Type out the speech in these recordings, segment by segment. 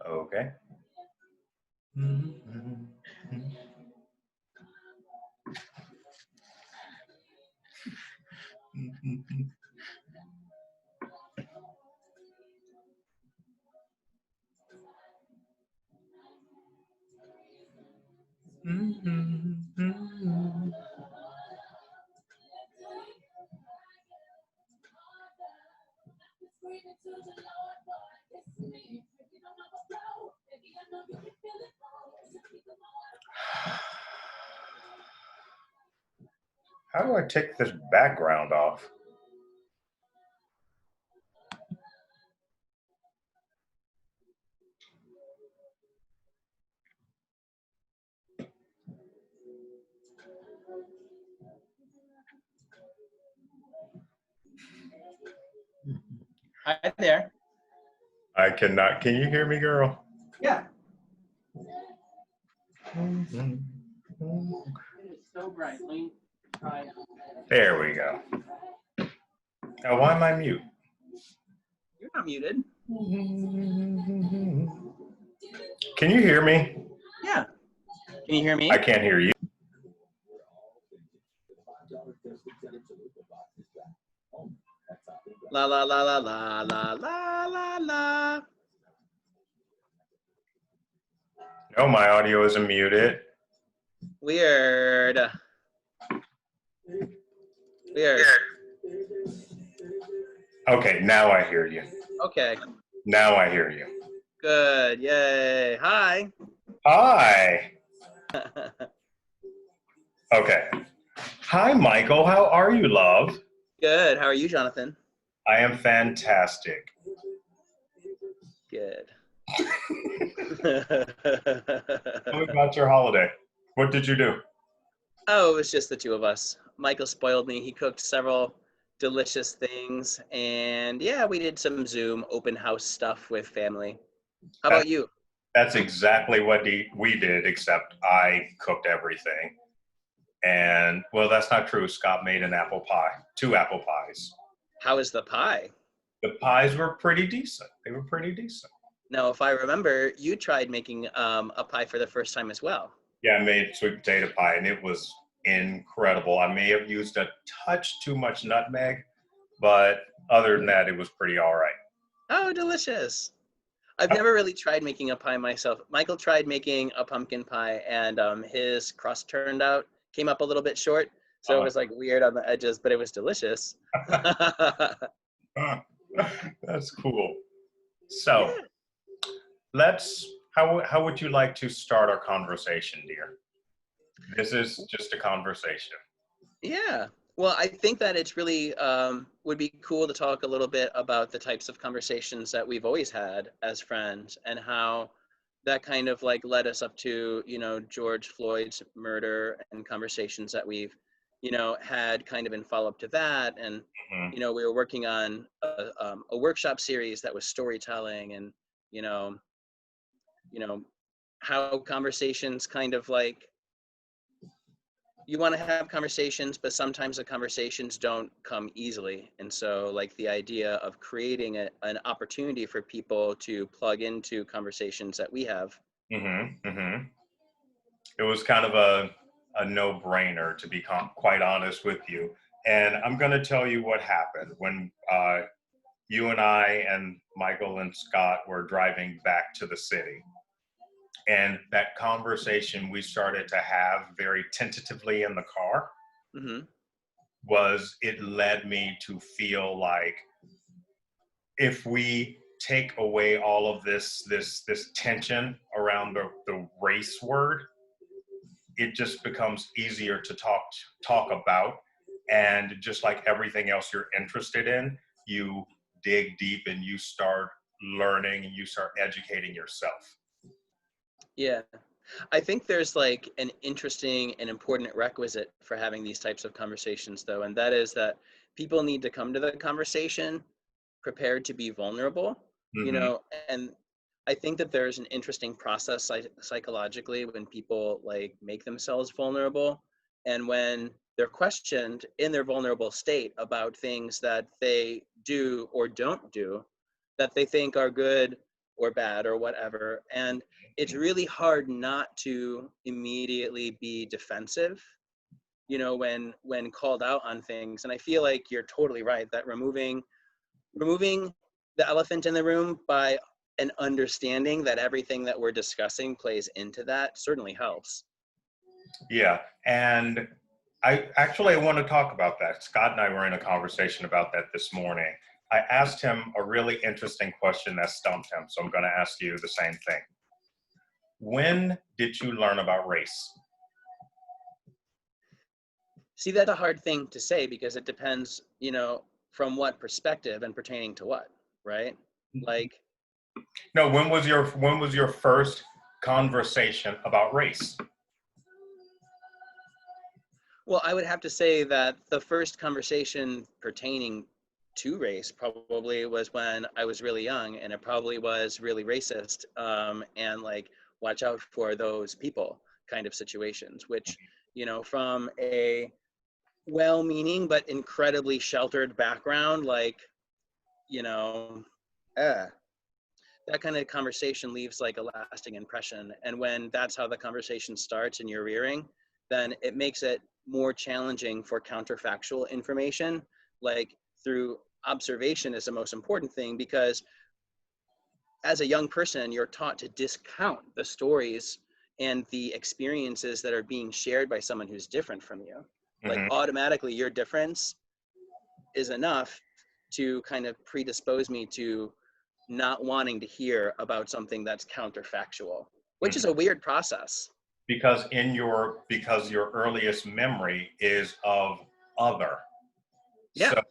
Okay. How do I take this background off? Hi there. I cannot. Can you hear me, girl? Yeah. Mm-hmm. It is so bright. Let me try. There we go. Now, why am I mute? You're not muted. Can you hear me? Yeah. Can you hear me? I can't hear you. La la la la la la la la la. No, my audio isn't muted. Weird. Weird. Okay, now I hear you. Okay. Now I hear you. Good. Yay. Hi. Hi. Okay. Hi, Michael. How are you, love? Good. How are you, Jonathan? I am fantastic. Good. Tell me about your holiday. What did you do? Oh, it was just the two of us. Michael spoiled me. He cooked several delicious things. And yeah, we did some Zoom open house stuff with family. How about you? That's exactly what we did, except I cooked everything. And, well, that's not true. Scott made an apple pie, 2 apple pies. How is the pie? The pies were pretty decent. They were pretty decent. Now, if I remember, you tried making a pie for the first time as well. Yeah, I made sweet potato pie, and it was incredible. I may have used a touch too much nutmeg, but other than that, it was pretty all right. Oh, delicious. I've never really tried making a pie myself. Michael tried making a pumpkin pie, and his crust came up a little bit short. So it was like weird on the edges, but it was delicious. That's cool. So how would you like to start our conversation, dear? This is just a conversation. Yeah. Well, I think that it's really would be cool to talk a little bit about the types of conversations that we've always had as friends and how that kind of like led us up to, George Floyd's murder and conversations that we've, had kind of in follow up to that. And, Mm-hmm. we were working on a workshop series that was storytelling and, you know, how conversations kind of like, you want to have conversations, but sometimes the conversations don't come easily. And so like the idea of creating an opportunity for people to plug into conversations that we have. Mm-hmm. Mm-hmm. It was kind of a no-brainer, to be quite honest with you. And I'm going to tell you what happened when you and I and Michael and Scott were driving back to the city. And that conversation we started to have very tentatively in the car Mm-hmm. it led me to feel like if we take away all of this tension around the race word, it just becomes easier to talk about. And just like everything else you're interested in, you dig deep and you start learning and you start educating yourself. Yeah. I think there's like an interesting and important requisite for having these types of conversations though, and that is that people need to come to the conversation prepared to be vulnerable, Mm-hmm. and I think that there's an interesting process psychologically when people like make themselves vulnerable and when they're questioned in their vulnerable state about things that they do or don't do that they think are good or bad or whatever. And it's really hard not to immediately be defensive, you know, when called out on things. And I feel like you're totally right that removing the elephant in the room by an understanding that everything that we're discussing plays into that certainly helps. Yeah, and I want to talk about that. Scott and I were in a conversation about that this morning. I asked him a really interesting question that stumped him, so I'm going to ask you the same thing. When did you learn about race? See, that's a hard thing to say because it depends, you know, from what perspective and pertaining to what, right? Like, No, when was your first conversation about race? well, I would have to say that the first conversation pertaining to race probably was when I was really young, and it probably was really racist, and like, watch out for those people kind of situations, which, you know, from a well-meaning but incredibly sheltered background, like, you know, uh, that kind of conversation leaves like a lasting impression. And when that's how the conversation starts and you're rearing, then it makes it more challenging for counterfactual information. Like, through observation is the most important thing, because as a young person, you're taught to discount the stories and the experiences that are being shared by someone who's different from you. Like, Mm-hmm. automatically your difference is enough to kind of predispose me to not wanting to hear about something that's counterfactual, which is Mm-hmm. a weird process. Because your earliest memory is of other. Yeah. So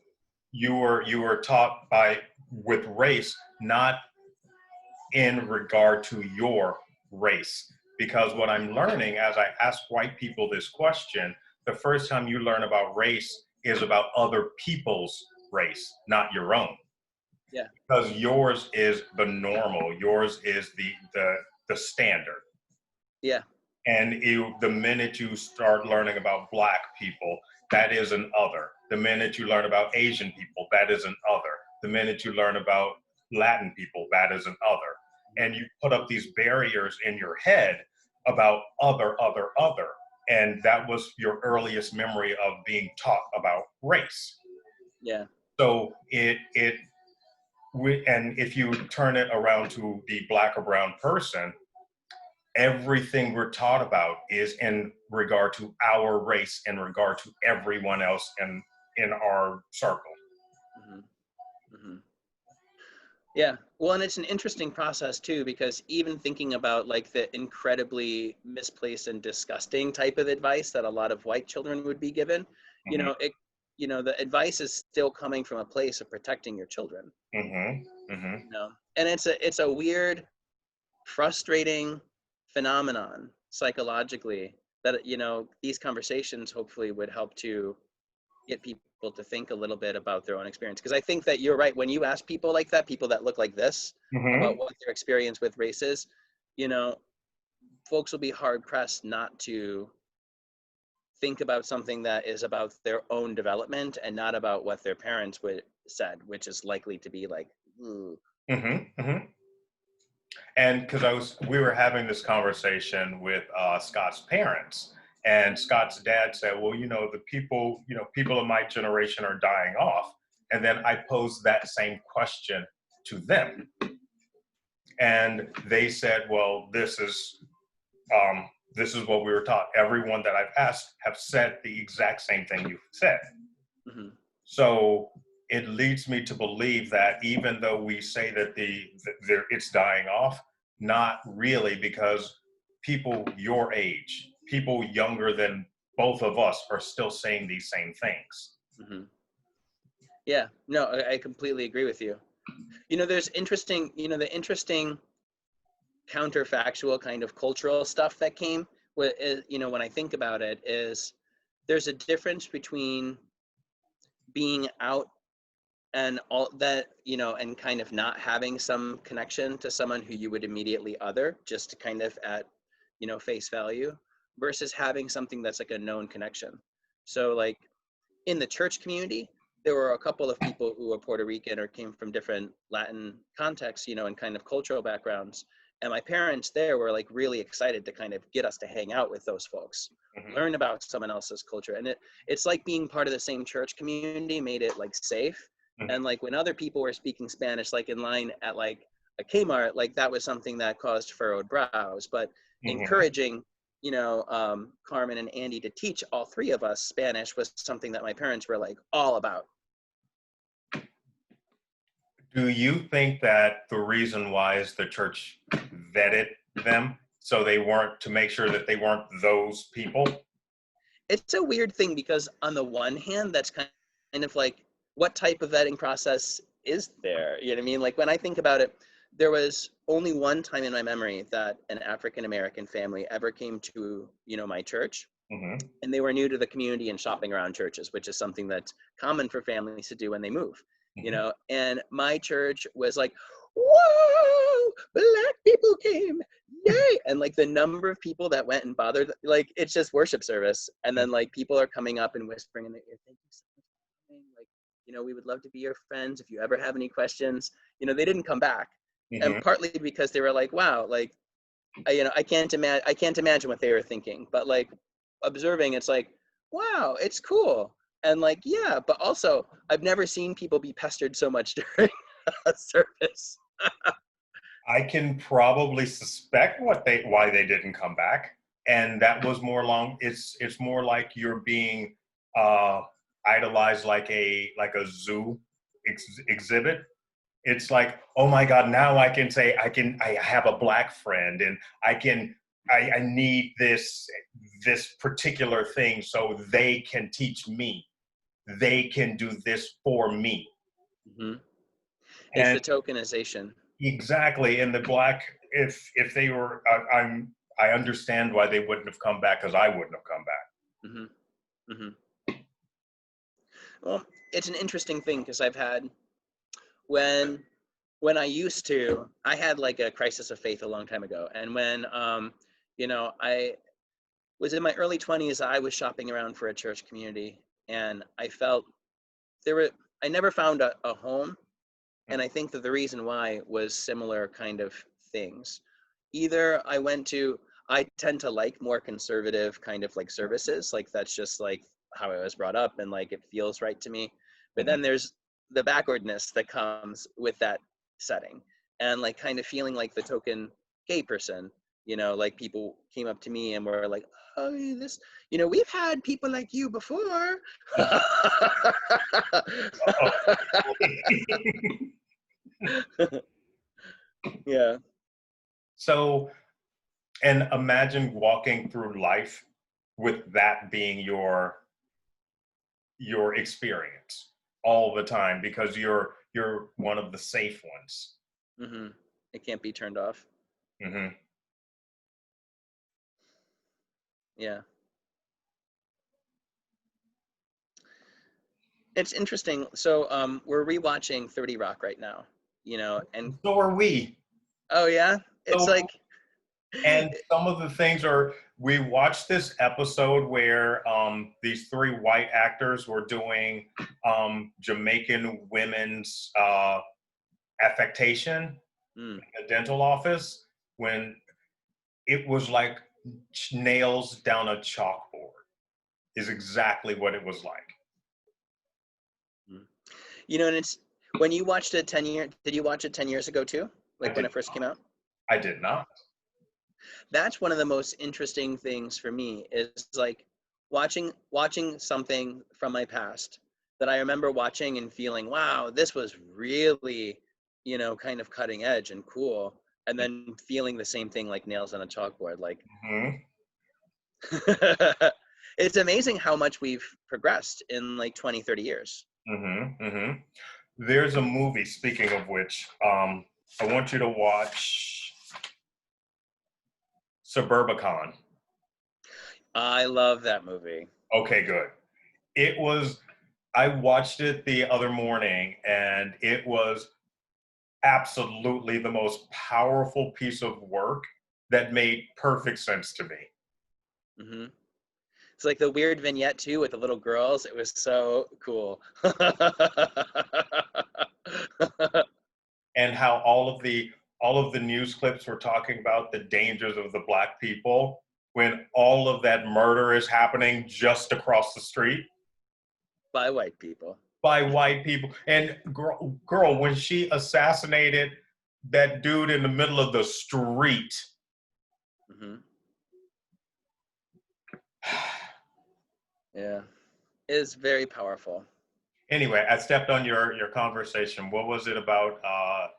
you were taught with race, not in regard to your race. Because what I'm learning as I ask white people this question, the first time you learn about race is about other people's race, not your own. Yeah. Because yours is the normal, yours is the standard. Yeah. And the minute you start learning about Black people, that is an other. The minute you learn about Asian people, that is an other. The minute you learn about Latin people, that is an other. And you put up these barriers in your head about other, other, other. And that was your earliest memory of being taught about race. Yeah. So and if you turn it around to the Black or brown person, everything we're taught about is in regard to our race, in regard to everyone else in our circle. Mm-hmm. Mm-hmm. Yeah. Well, and it's an interesting process too, because even thinking about like the incredibly misplaced and disgusting type of advice that a lot of white children would be given, you Mm-hmm. know, the advice is still coming from a place of protecting your children, Mm-hmm. Mm-hmm. you know, and it's a weird, frustrating phenomenon psychologically that, you know, these conversations hopefully would help to get people to think a little bit about their own experience. Because I think that you're right. When you ask people like that, people that look like this, Mm-hmm. about what their experience with race is, you know, folks will be hard pressed not to think about something that is about their own development and not about what their parents would said, which is likely to be like, ooh. Mm-hmm. Mm-hmm. And because we were having this conversation with Scott's parents, and Scott's dad said, "Well, the people of my generation are dying off." And then I posed that same question to them, and they said, "Well, this is what we were taught. Everyone that I've asked have said the exact same thing you've said." Mm-hmm. So it leads me to believe that even though we say that it's dying off, not really, because people your age, people younger than both of us, are still saying these same things. Mm-hmm. Yeah, no, I completely agree with you. You know, there's interesting, you know, the interesting counterfactual kind of cultural stuff that came with, you know, when I think about it, is there's a difference between being out and all that, you know, and kind of not having some connection to someone who you would immediately other, just kind of at, you know, face value, versus having something that's like a known connection. So like in the church community, there were a couple of people who were Puerto Rican or came from different Latin contexts, you know, and kind of cultural backgrounds. And my parents there were like really excited to kind of get us to hang out with those folks, Mhm. learn about someone else's culture. And it's like being part of the same church community made it like safe. Mhm. And like when other people were speaking Spanish, like in line at like a Kmart, like that was something that caused furrowed brows. But Mhm. encouraging, you know, Carmen and Andy to teach all three of us Spanish was something that my parents were like all about. Do you think that the reason why is the church vetted them so they weren't, to make sure that they weren't those people? It's a weird thing because on the one hand, that's kind of like, what type of vetting process is there? You know what I mean? Like when I think about it, there was only one time in my memory that an African American family ever came to, you know, my church, Hmm. and they were new to the community and shopping around churches, which is something that's common for families to do when they move, you Hmm. know. And my church was like, whoa, black people came, yay. And like the number of people that went and bothered, like it's just worship service. And then like people are coming up and whispering in their ear, thank you so much for coming. Like, you know, we would love to be your friends if you ever have any questions. You know, they didn't come back. And Hmm. partly because they were like, wow, like you know, I can't imagine what they were thinking, but like observing, it's like, wow, it's cool. And like, yeah, but also I've never seen people be pestered so much during a service. I can probably suspect why they didn't come back, and that was more long. It's more like you're being uh, idolized, like a zoo exhibit. It's like, oh my God, now I can say I have a black friend, and I need this particular thing so they can teach me. They can do this for me. Hmm. It's And the tokenization. exactly, and the black, if they were, I understand why they wouldn't have come back, because I wouldn't have come back. Hmm. Hmm. Well, it's an interesting thing because I've had when I used to, I had like a crisis of faith a long time ago, and when you know, I was in my early 20s, I was shopping around for a church community, and I felt there were, I never found a home. And I think that the reason why was similar kind of things. Either I tend to like more conservative kind of like services, like that's just like how I was brought up and like it feels right to me. But Mhm. then there's the backwardness that comes with that setting, and like kind of feeling like the token gay person, you know, like people came up to me and were like, oh, this, you know, we've had people like you before. Uh-oh. Yeah. So, and imagine walking through life with that being your experience all the time, because you're one of the safe ones. Hmm. It can't be turned off. Hmm. Yeah. It's interesting. So we're rewatching 30 Rock right now, you know, and So are we. oh yeah, it's So, like and some of the things are, we watched this episode where these three white actors were doing Jamaican women's affectation mm, in a dental office, when it was like nails down a chalkboard is exactly what it was like. mm. You know, and it's when you watched it 10 years, did you watch it 10 years ago too? I Like when did it first came not. out? I did not. That's one of the most interesting things for me is like watching something from my past that I remember watching and feeling, wow, this was really, you know, kind of cutting edge and cool. And then feeling the same thing like nails on a chalkboard. Like Hmm. it's amazing how much we've progressed in like 20, 30 years. Hmm. Hmm. There's a movie, speaking of which, I want you to watch Suburbicon. I love that movie. Okay, good. It was, I watched it the other morning, and it was absolutely the most powerful piece of work that made perfect sense to me. Hmm. It's like the weird vignette too with the little girls. It was so cool. And how all of the news clips were talking about the dangers of the Black people when all of that murder is happening just across the street By white people. by white people. And girl, when she assassinated that dude in the middle of the street. Mm-hmm. Yeah, it is very powerful. Anyway, I stepped on your conversation. What was it about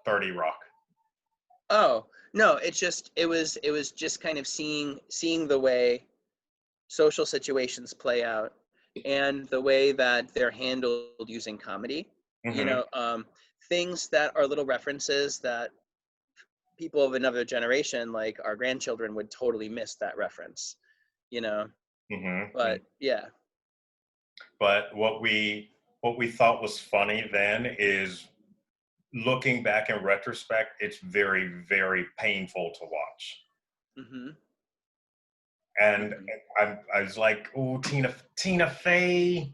30 Rock? Oh, no, it was just kind of seeing the way social situations play out and the way that they're handled using comedy. Mm-hmm. You know, things that are little references that people of another generation, like our grandchildren, would totally miss that reference, you know. Mm-hmm. But yeah. But what we thought was funny then is, looking back in retrospect, it's very, very painful to watch. Mm-hmm. And I was like, "Ooh, Tina Fey,"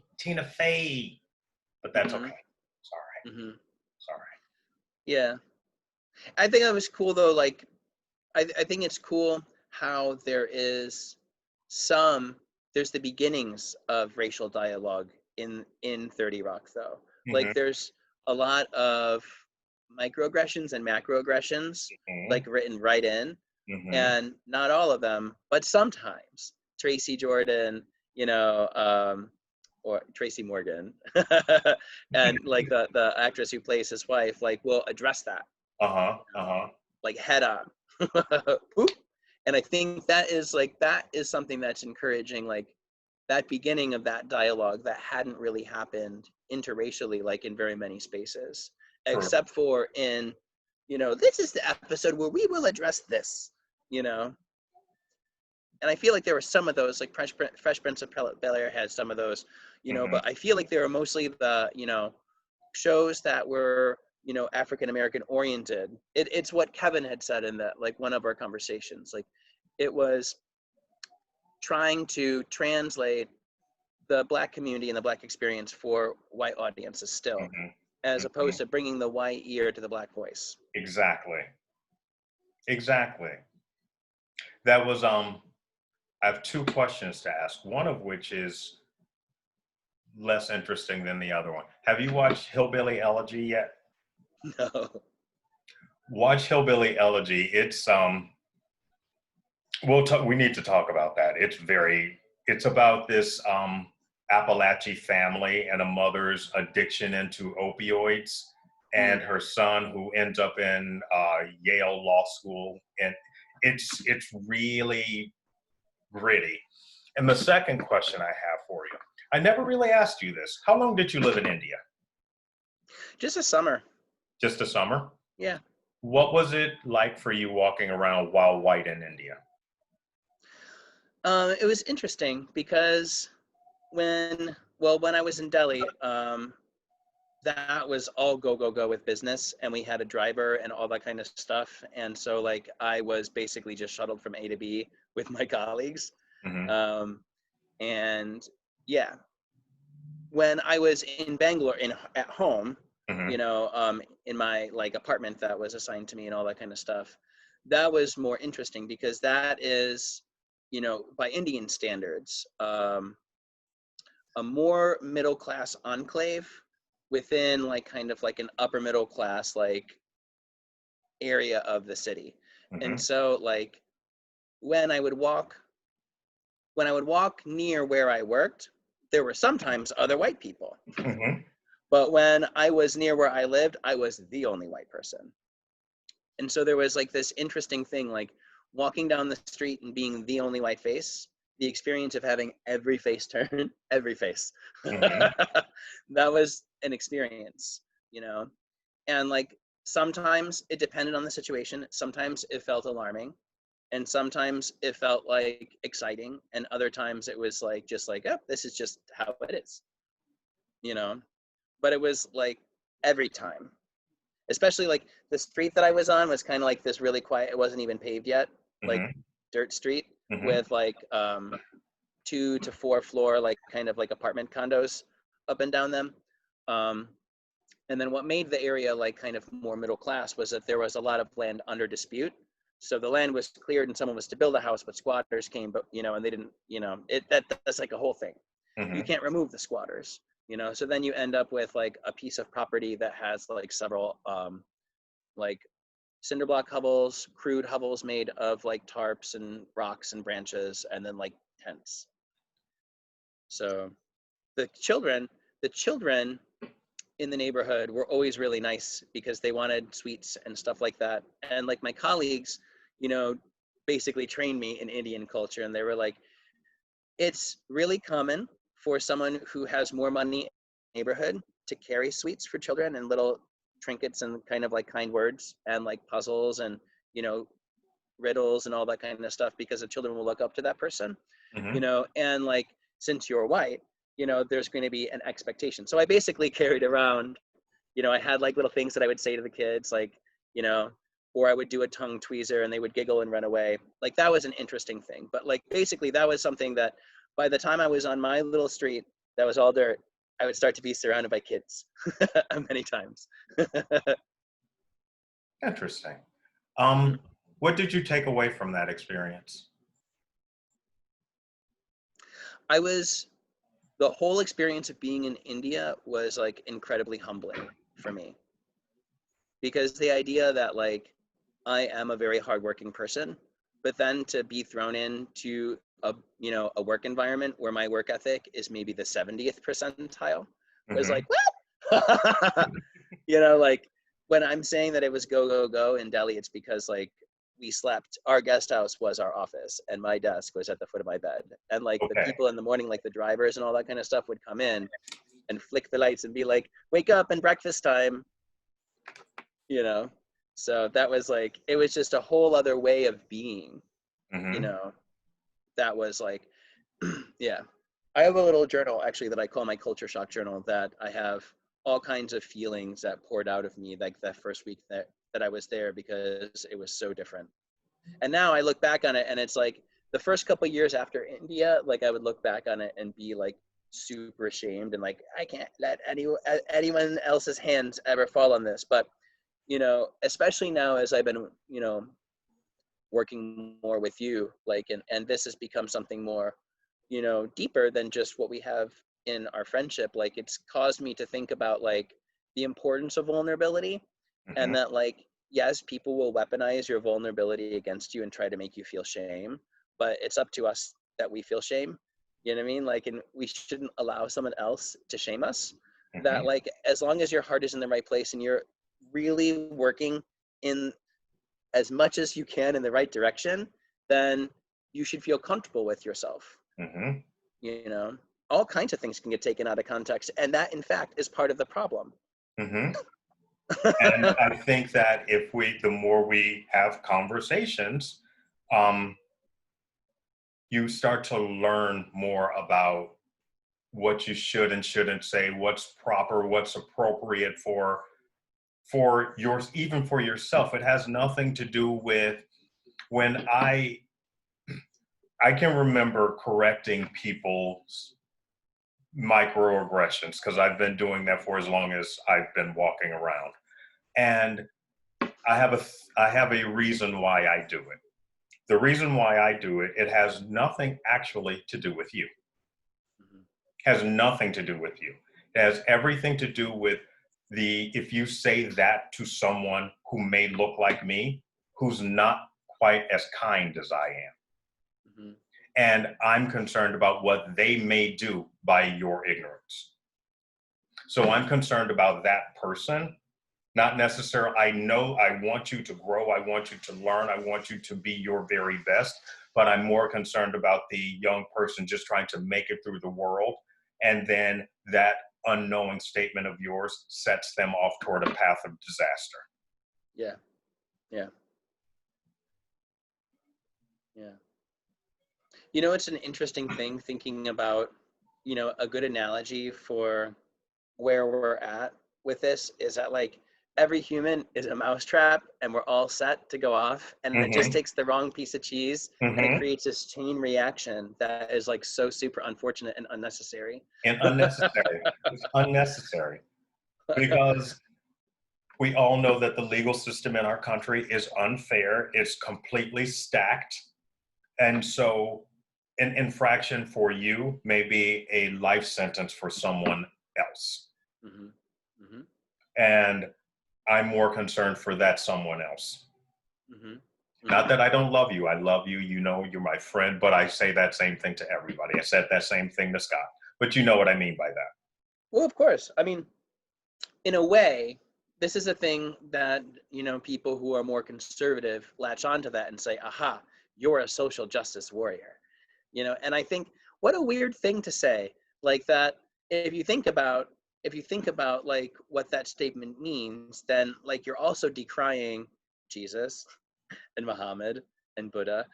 but that's Mm-hmm. okay. Sorry, Mm-hmm. sorry. Yeah, I think that was cool though. Like, I think it's cool how there's the beginnings of racial dialogue in 30 Rock though. Mm-hmm. Like there's a lot of microaggressions and macroaggressions Mm-hmm. like written right in, Mm-hmm. and not all of them, but sometimes Tracy Jordan, or Tracy Morgan, and like the actress who plays his wife, like will address that like head on. And I think that is something that's encouraging, like that beginning of that dialogue that hadn't really happened interracially, like in very many spaces, True. except for in, this is the episode where we will address this, and I feel like there were some of those, like Fresh Prince of Bel-Air had some of those, Mm-hmm. but I feel like they were mostly the, shows that were, African American oriented. It's what Kevin had said in that, like one of our conversations, like it was trying to translate the Black community and the Black experience for white audiences still, Mm-hmm. as Mm-hmm. opposed to bringing the white ear to the Black voice. Exactly. That was I have two questions to ask, one of which is less interesting than the other one. Have you watched Hillbilly Elegy yet? No. Watch Hillbilly Elegy. It's we need to talk about that. It's about this Appalachian family and a mother's addiction into opioids, and her son who ends up in Yale Law School, and it's really gritty. And the second question I have for you, I never really asked you this. How long did you live in India? Just a summer. Just a summer? Yeah. What was it like for you walking around while white in India? It was interesting because when I was in Delhi, that was all go with business, and we had a driver and all that kind of stuff. And so like I was basically just shuttled from A to B with my colleagues. Mm-hmm. And yeah, when I was in Bangalore at home, Mm-hmm. In my like apartment that was assigned to me and all that kind of stuff, that was more interesting because that is, by Indian standards, a more middle class enclave within like kind of like an upper middle class like area of the city. And Mm-hmm. so like when I would walk near where I worked, there were sometimes other white people. Mm-hmm. But when I was near where I lived, I was the only white person. And so there was like this interesting thing, like walking down the street and being the only white face, the experience of having every face turn, every face. Mm-hmm. That was an experience, and like sometimes it depended on the situation. Sometimes it felt alarming, and sometimes it felt like exciting, and other times it was like just like, oh, this is just how it is, but it was like every time, especially like the street that I was on was kind of like this really quiet, it wasn't even paved yet, like Mm-hmm. dirt street Mm-hmm. with like 2 to 4 floor, like kind of like apartment condos up and down them. And then what made the area like kind of more middle class was that there was a lot of land under dispute. So the land was cleared and someone was to build a house, but squatters came, but and they didn't, that's like a whole thing. You can't remove the squatters, so then you end up with like a piece of property that has like several like cinder block hovels, crude hovels made of like tarps and rocks and branches, and then like tents. So the children in the neighborhood were always really nice because they wanted sweets and stuff like that. And like my colleagues, basically trained me in Indian culture, and they were like, it's really common for someone who has more money in the neighborhood to carry sweets for children and little trinkets and kind of like kind words and like puzzles and, riddles and all that kind of stuff, because the children will look up to that person, and like, since you're white, there's going to be an expectation. So I basically carried around, I had like little things that I would say to the kids, like, or I would do a tongue tweezer and they would giggle and run away. Like that was an interesting thing. But like, basically that was something that by the time I was on my little street that was all dirt, I would start to be surrounded by kids many times. Interesting. What did you take away from that experience? The whole experience of being in India was like incredibly humbling for me, because the idea that like I am a very hardworking person, but then to be thrown into a work environment where my work ethic is maybe the 70th percentile was like, what? Like when I'm saying that it was go, go, go in Delhi, it's because like our guest house was our office and my desk was at the foot of my bed. And like the people in the morning, like the drivers and all that kind of stuff would come in and flick the lights and be like, wake up and breakfast time, So that was like, it was just a whole other way of being, that was like, yeah. I have a little journal actually that I call my culture shock journal, that I have all kinds of feelings that poured out of me like that first week that I was there, because it was so different. And now I look back on it and it's like the first couple of years after India, like I would look back on it and be like super ashamed and like, I can't let anyone else's hands ever fall on this. But, especially now as I've been, working more with you, like, and this has become something more, deeper than just what we have in our friendship. Like it's caused me to think about like the importance of vulnerability, and that like, yes, people will weaponize your vulnerability against you and try to make you feel shame, but it's up to us that we feel shame. You know what I mean? Like, and we shouldn't allow someone else to shame us. That like, as long as your heart is in the right place and you're really working in as much as you can in the right direction, then you should feel comfortable with yourself. All kinds of things can get taken out of context, and that in fact is part of the problem. And I think that the more we have conversations, you start to learn more about what you should and shouldn't say, what's proper, what's appropriate for yours, even for yourself. It has nothing to do with when I can remember correcting people's microaggressions, because I've been doing that for as long as I've been walking around. And I have a reason why I do it. The reason why I do it, it has nothing actually to do with you. Has nothing to do with you. It has everything to do with if you say that to someone who may look like me, who's not quite as kind as I am. And I'm concerned about what they may do by your ignorance. So I'm concerned about that person, not necessarily, I know I want you to grow, I want you to learn, I want you to be your very best, but I'm more concerned about the young person just trying to make it through the world. And then that unknowing statement of yours sets them off toward a path of disaster. Yeah. It's an interesting thing thinking about, a good analogy for where we're at with this is that like every human is a mousetrap and we're all set to go off, and it just Mm-hmm. takes the wrong piece of cheese and it Mm-hmm. creates this chain reaction that is like so super unfortunate and unnecessary. And unnecessary. It's unnecessary because we all know that the legal system in our country is unfair. It's completely stacked. And so an infraction for you may be a life sentence for someone else. Mm-hmm. Mm-hmm. And I'm more concerned for that someone else. Mm-hmm. Not Mm-hmm. that I don't love you. I love you. You know, you're my friend, but I say that same thing to everybody. I said that same thing to Scott, but you know what I mean by that. Well, of course. I mean, in a way, this is a thing that, you know, people who are more conservative latch onto that and say, aha, you're a social justice warrior. You know, and I think what a weird thing to say, like that. If you think about like what that statement means, then like you're also decrying Jesus and Muhammad and Buddha.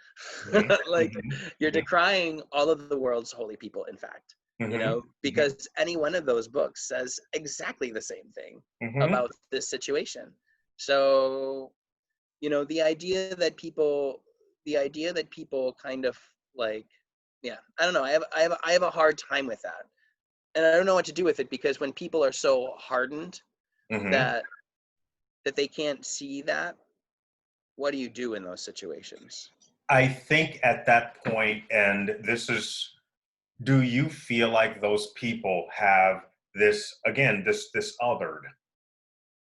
Mm-hmm. Like you're Mm-hmm. decrying all of the world's holy people, in fact, you Mm-hmm. know, because any one of those books says exactly the same thing Mm-hmm. about this situation. So, you know, the idea that people kind of like, yeah, I don't know. I have a hard time with that. And I don't know what to do with it, because when people are so hardened Mm-hmm. that they can't see that, what do you do in those situations? I think at that point, and this is, do you feel like those people have this, again, this othered?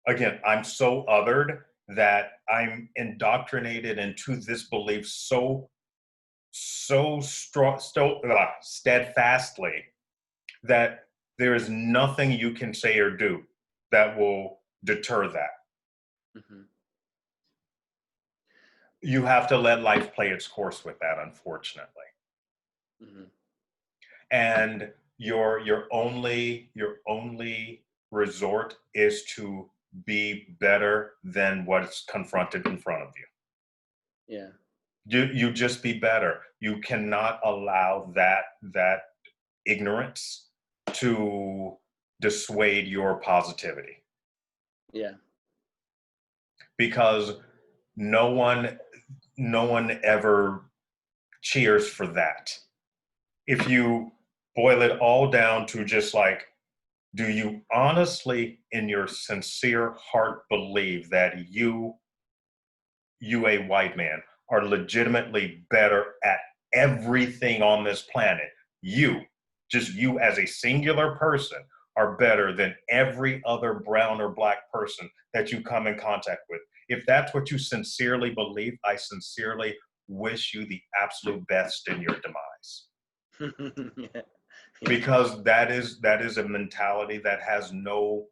Again, I'm so othered that I'm indoctrinated into this belief so strong, steadfastly, that there is nothing you can say or do that will deter that. Mm-hmm. You have to let life play its course with that, unfortunately. Mm-hmm. And your only resort is to be better than what's confronted in front of you. Yeah. You just be better. You cannot allow that ignorance to dissuade your positivity, Yeah. because no one ever cheers for that. If you boil it all down to just like, do you honestly in your sincere heart believe that you a white man are legitimately better at everything on this planet? You as a singular person are better than every other brown or black person that you come in contact with. If that's what you sincerely believe, I sincerely wish you the absolute best in your demise, Yeah. Yeah. because that is a mentality that has no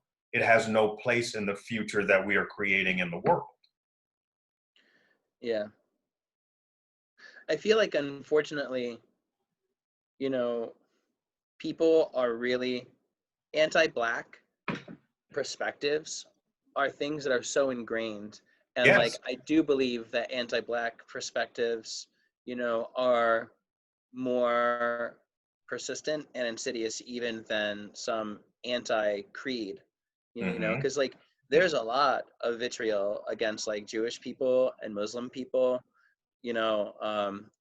place in the future that we are creating in the world. Yeah. I feel like, unfortunately, you know, people are really anti-black perspectives are things that are so ingrained. And like, Yes. I do believe that anti-black perspectives, you know, are more persistent and insidious even than some anti-creed, you know, Mm-hmm. because like there's a lot of vitriol against like Jewish people and Muslim people, you know,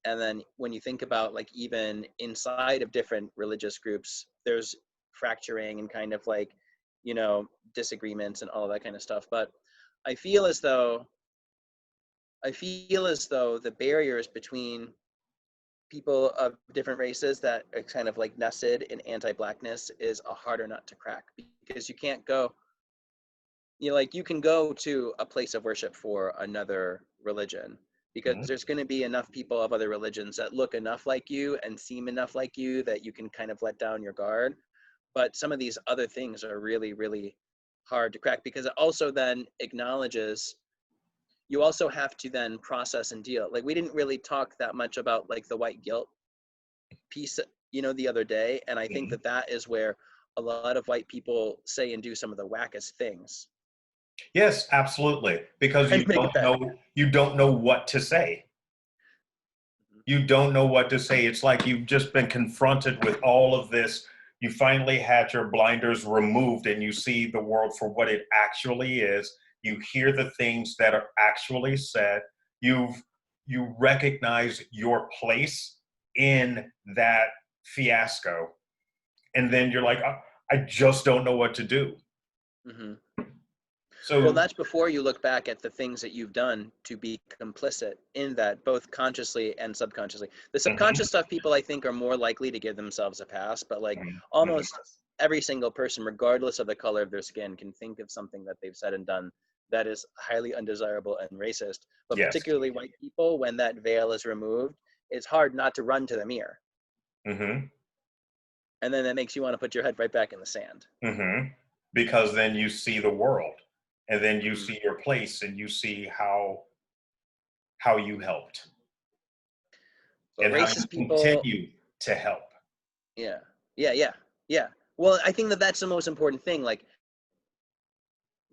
and then when you think about like even inside of different religious groups, there's fracturing and kind of like, you know, disagreements and all of that kind of stuff. But I feel as though the barriers between people of different races that are kind of like nested in anti-blackness is a harder nut to crack, because you can't go, you know, like you can go to a place of worship for another religion because Mm-hmm. there's going to be enough people of other religions that look enough like you and seem enough like you that you can kind of let down your guard. But some of these other things are really, really hard to crack, because it also then acknowledges, you also have to then process and deal. Like we didn't really talk that much about like the white guilt piece, you know, the other day. And I think Mm-hmm. that is where a lot of white people say and do some of the wackest things. Yes, absolutely. Because Trying to make it better. you don't know what to say. You don't know what to say. It's like you've just been confronted with all of this. You finally had your blinders removed and you see the world for what it actually is. You hear the things that are actually said. You recognize your place in that fiasco, and then you're like, I just don't know what to do. Mm-hmm. Well, So that's before you look back at the things that you've done to be complicit in that, both consciously and subconsciously. The subconscious stuff, people I think are more likely to give themselves a pass, but like almost every single person, regardless of the color of their skin, can think of something that they've said and done that is highly undesirable and racist. But yes. particularly white people, when that veil is removed, it's hard not to run to the mirror. Mm-hmm. And then that makes you want to put your head right back in the sand. Mm-hmm. Because then you see the world, and then you Mm-hmm. see your place, and you see how you helped, But and how racist you people, continue to help. yeah, yeah. Well, I think that that's the most important thing. Like,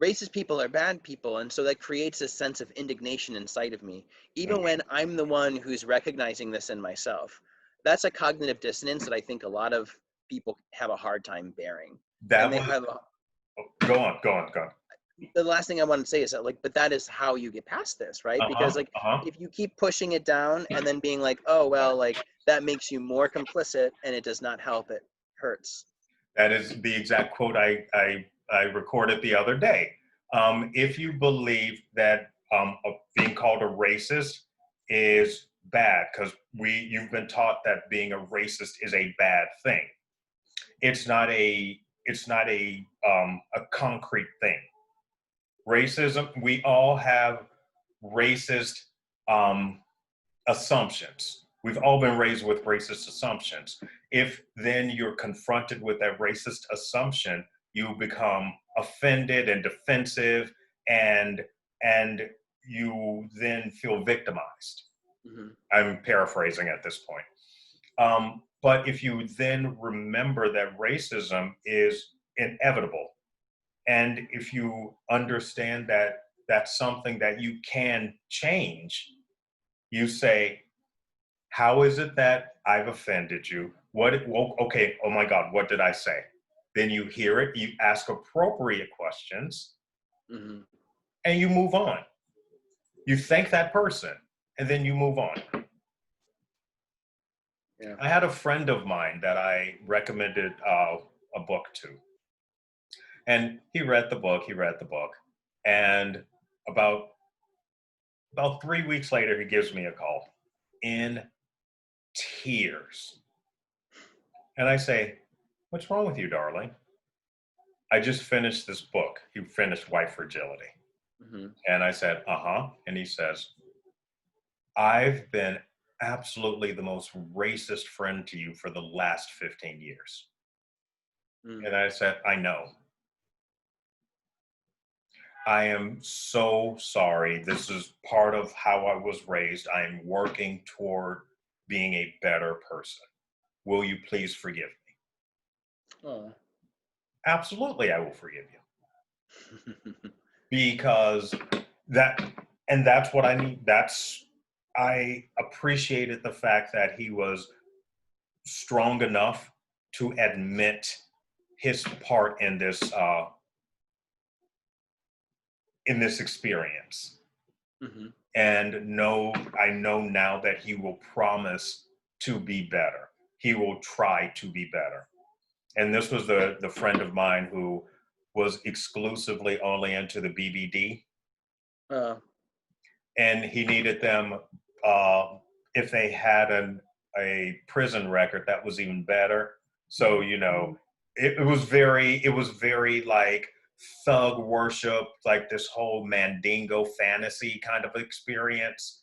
racist people are bad people, and so that creates a sense of indignation inside of me, even when I'm the one who's recognizing this in myself. That's a cognitive dissonance that I think a lot of people have a hard time bearing. And That they was have go on. the last thing I want to say is that, like, but that is how you get past this, right? Because like, if you keep pushing it down and then being like, oh well, like that makes you more complicit and it does not help, it hurts. That is the exact quote I recorded the other day. If you believe that being called a racist is bad, because you've been taught that being a racist is a bad thing. It's not a concrete thing. Racism, we all have racist um, assumptions. We've all been raised with racist assumptions. If then you're confronted with that racist assumption, you become offended and defensive, and you then feel victimized. Mm-hmm. I'm paraphrasing at this point. But if you then remember that racism is inevitable, and if you understand that that's something that you can change, you say, how is it that I've offended you? Okay, oh my God, what did I say? Then you hear it, you ask appropriate questions, Mm-hmm. and you move on. You thank that person, and then you move on. Yeah. I had a friend of mine that I recommended a book to. And he read the book, and about 3 weeks later, he gives me a call in tears. And I say, what's wrong with you, darling? I just finished this book. He finished White Fragility. Mm-hmm. And I said, uh-huh. And he says, I've been absolutely the most racist friend to you for the last 15 years. Mm. And I said, I know. I am so sorry. This is part of how I was raised. I am working toward being a better person. Will you please forgive me? Oh. Absolutely, I will forgive you. Because that's what I need. I appreciated the fact that he was strong enough to admit his part in this experience. Mm-hmm. And I know now that he will promise to be better. He will try to be better. And this was the friend of mine who was exclusively only into the BBD. And he needed them, if they had a prison record, that was even better. So, it was very like thug worship, like this whole Mandingo fantasy kind of experience.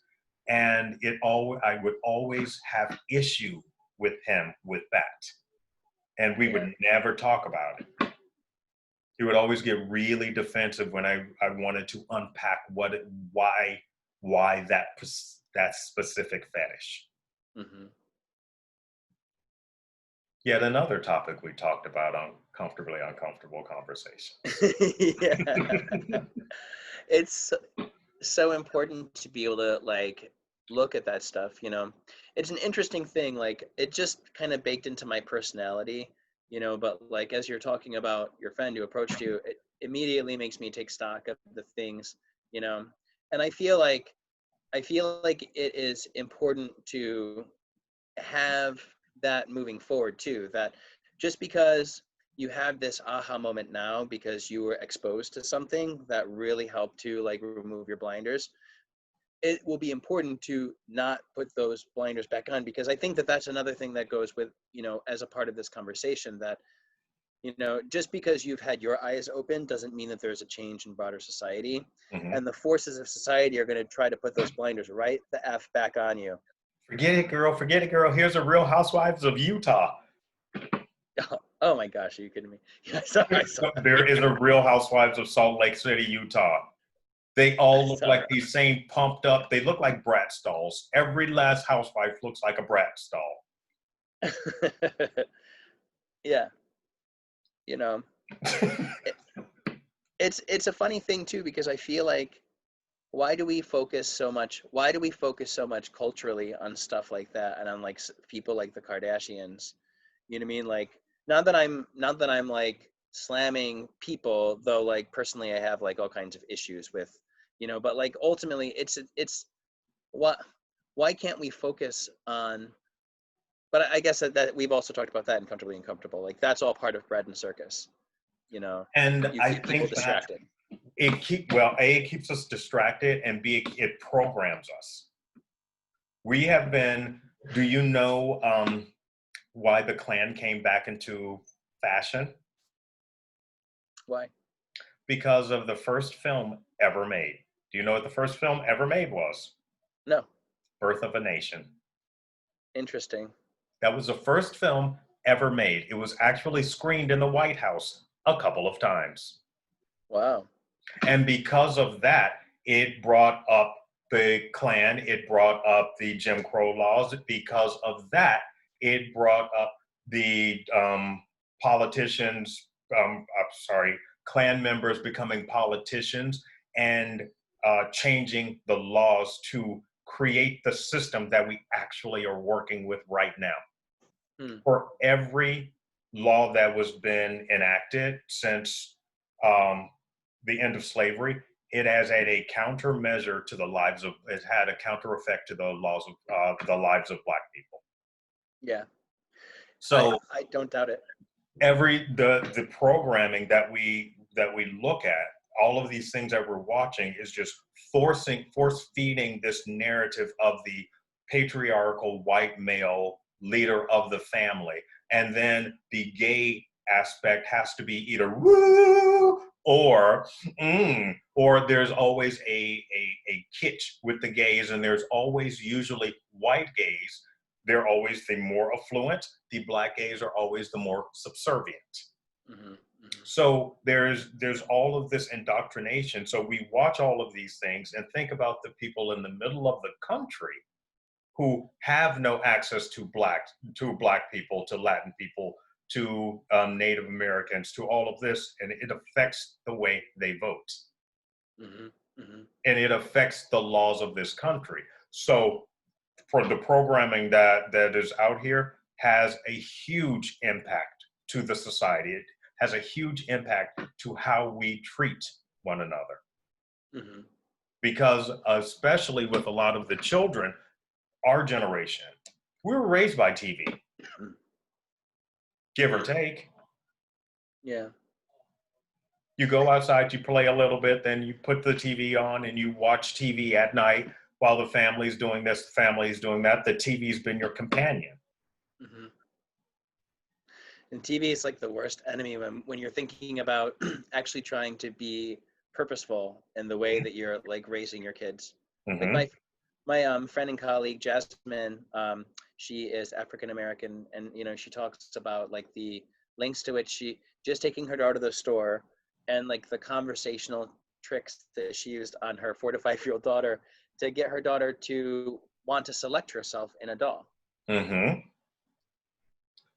And I would always have issue with him with that. And we would never talk about it. He would always get really defensive when I wanted to unpack why that specific fetish. Mm-hmm. Yet another topic we talked about on Comfortably Uncomfortable Conversations. Yeah. It's so important to be able to like look at that stuff. It's an interesting thing. Like, it just kind of baked into my personality you know, but like as you're talking about your friend who approached you, it immediately makes me take stock of the things, you know. And I feel like it is important to have that moving forward too, that just because you have this aha moment now because you were exposed to something that really helped to like remove your blinders, it will be important to not put those blinders back on, because I think that that's another thing that goes with, you know, as a part of this conversation, that, you know, just because you've had your eyes open doesn't mean that there's a change in broader society. Hmm. And the forces of society are going to try to put those blinders right the F back on you. Forget it, girl. Forget it, girl. Here's a Real Housewives of Utah. Oh my gosh, are you kidding me? Yeah, I saw There is a Real Housewives of Salt Lake City, Utah. They all look like that. these same pumped up. They look like brat stalls. Every last housewife looks like a brat stall. I saw. Yeah, you know, it, it's a funny thing too, because I feel like, why do we focus so much culturally on stuff like that and on like people like the Kardashians? You know what I mean? Like, not that I'm like slamming people, though, like personally I have like all kinds of issues with, you know, but like ultimately it's what, why can't we focus on, but I guess that we've also talked about that in Comfortably Uncomfortable. Like that's all part of bread and circus, you know. And You I keep people think that distracted. it keeps us distracted, and B, it programs us. We have been, do you know why the Klan came back into fashion? Why? Because of the first film ever made. Do you know what the first film ever made was? No. Birth of a Nation. Interesting. That was the first film ever made. It was actually screened in the White House a couple of times. Wow. And because of that, it brought up the Klan, it brought up the Jim Crow laws. Because of that, it brought up the politicians, Klan members becoming politicians and changing the laws to create the system that we actually are working with right now. Hmm. For every law that was been enacted since um, the end of slavery, it has had a countermeasure to the lives of, it had a counter effect to the laws of the lives of Black people. Yeah. I So I don't doubt it. the programming that we look at, all of these things that we're watching is just force feeding this narrative of the patriarchal white male leader of the family, and then the gay aspect has to be either woo or there's always a kitsch with the gays, and there's always usually white gays. They're always the more affluent. The Black gays are always the more subservient. Hmm. Hmm. So there's all of this indoctrination. So we watch all of these things and think about the people in the middle of the country who have no access to black people, to Latin people, to Native Americans, to all of this, and it affects the way they vote, Hmm. Hmm. and it affects the laws of this country. So for the programming that is out here has a huge impact to the society. It has a huge impact to how we treat one another. Hmm. Because especially with a lot of the children, our generation, we were raised by TV, give or Hmm. take. Yeah. You go outside, you play a little bit, then you put the TV on and you watch TV at night while the family's doing this, the family's doing that. The TV's been your companion. Hmm. And TV is like the worst enemy when you're thinking about actually trying to be purposeful in the way that you're like raising your kids. Like Mm-hmm. my friend and colleague Jasmine, she is African American, and you know she talks about like the lengths to which she just taking her daughter to the store, and like the conversational tricks that she used on her 4 to 5 year old daughter to get her daughter to want to select herself in a doll. Mm-hmm.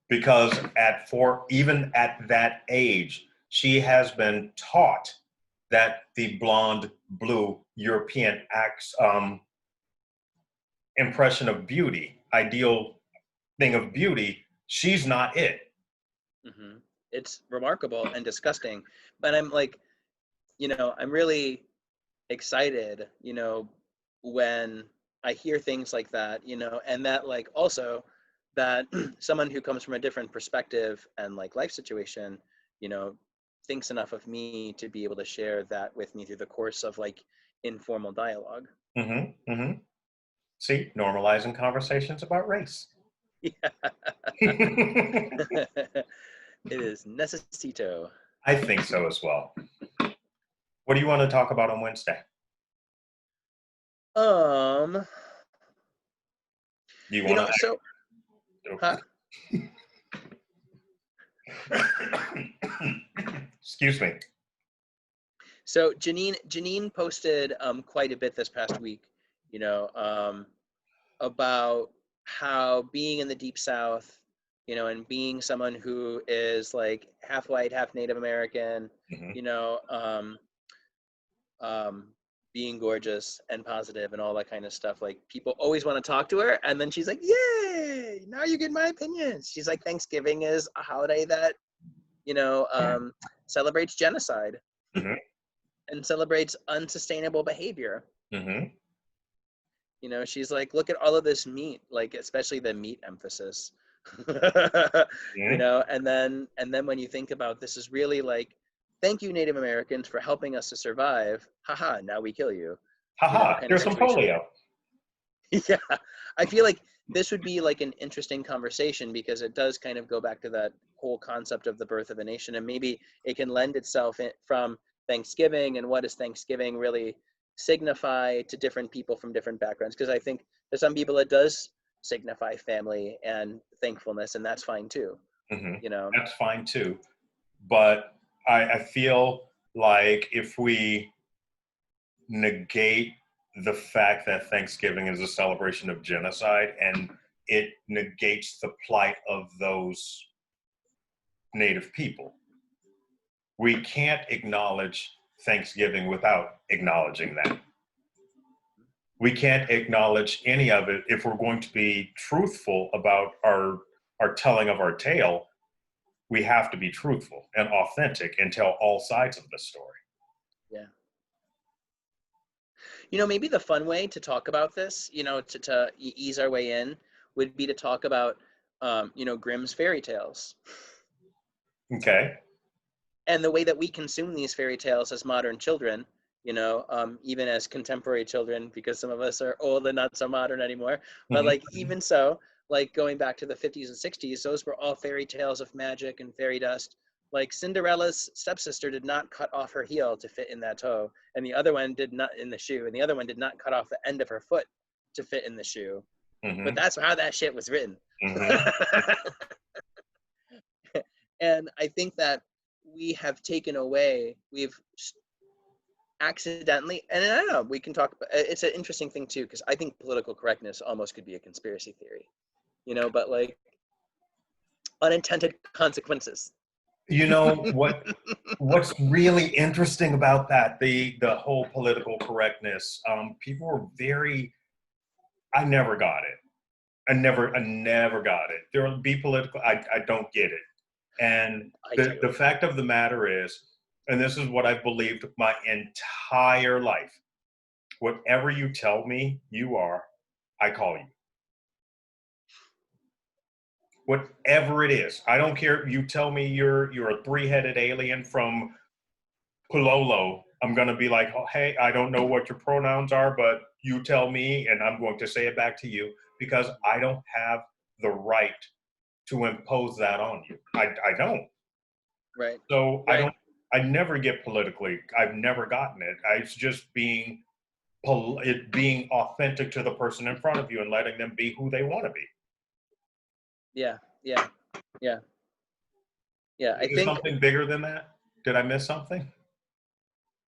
Because even at that age, she has been taught that the blonde, blue European impression of beauty, ideal thing of beauty, she's not it. Hmm. It's remarkable and disgusting. But I'm like, I'm really excited, when I hear things like that, and that like also that someone who comes from a different perspective and like life situation, you know, thinks enough of me to be able to share that with me through the course of like informal dialogue. Mm-hmm. Mm-hmm. See, normalizing conversations about race. Yeah. It is necesito. I think so as well. What do you want to talk about on Wednesday? Um, Do you want so, huh? to? Excuse me. So Janine posted quite a bit this past week, about how being in the Deep South, and being someone who is like half white, half Native American, Mm-hmm. you know, um, um, being gorgeous and positive and all that kind of stuff. Like people always want to talk to her, and then she's like, "Yay! Now you get my opinions." She's like, "Thanksgiving is a holiday that celebrates genocide Mm-hmm. and celebrates unsustainable behavior." Mm-hmm. She's like, "Look at all of this meat, like especially the meat emphasis." Mm-hmm. And then when you think about this is really like, thank you Native Americans for helping us to survive. Haha, now we kill you. Haha, Kind of here's some situation. polio. Yeah. I feel like this would be like an interesting conversation because it does kind of go back to that whole concept of the birth of a nation, and maybe it can lend itself from Thanksgiving and what does Thanksgiving really signify to different people from different backgrounds, because I think there's some people it does signify family and thankfulness, and that's fine too. Mm-hmm. you know That's fine too. But I feel like if we negate the fact that Thanksgiving is a celebration of genocide and it negates the plight of those Native people, we can't acknowledge Thanksgiving without acknowledging that. We can't acknowledge any of it if we're going to be truthful about our telling of our tale. We have to be truthful and authentic and tell all sides of the story. yeah. Maybe the fun way to talk about this, to ease our way in, would be to talk about Grimm's fairy tales Okay. and the way that we consume these fairy tales as modern children, even as contemporary children, because some of us are old and not so modern anymore. But like, Mm-hmm. even so, like going back to the 50s and 60s, those were all fairy tales of magic and fairy dust. Like Cinderella's stepsister did not cut off her heel to fit in that toe, and the other one did not in the shoe, and the other one did not cut off the end of her foot to fit in the shoe. But Mm-hmm. that's how that shit was written. Mm-hmm. And I think that we've accidentally, and I don't know, we can talk about, it's an interesting thing too, because I think political correctness almost could be a conspiracy theory, but like unintended consequences. You know what's really interesting about that, the whole political correctness, people are very, I never got it. I never got it. There will be political, I don't get it. And I the do. fact of the matter is, and this is what I've believed my entire life, whatever you tell me you are, I call you. Whatever it is. I don't care if you tell me you're a three-headed alien from Pololo. I'm gonna be like, oh, hey, I don't know what your pronouns are, but you tell me and I'm going to say it back to you because I don't have the right to impose that on you. I don't. Right. So Right. I never get politically, I've never gotten it. It's just being being authentic to the person in front of you and letting them be who they want to be. Yeah. Yeah. Yeah. Yeah. I Is there think, something bigger than that? Did I miss something?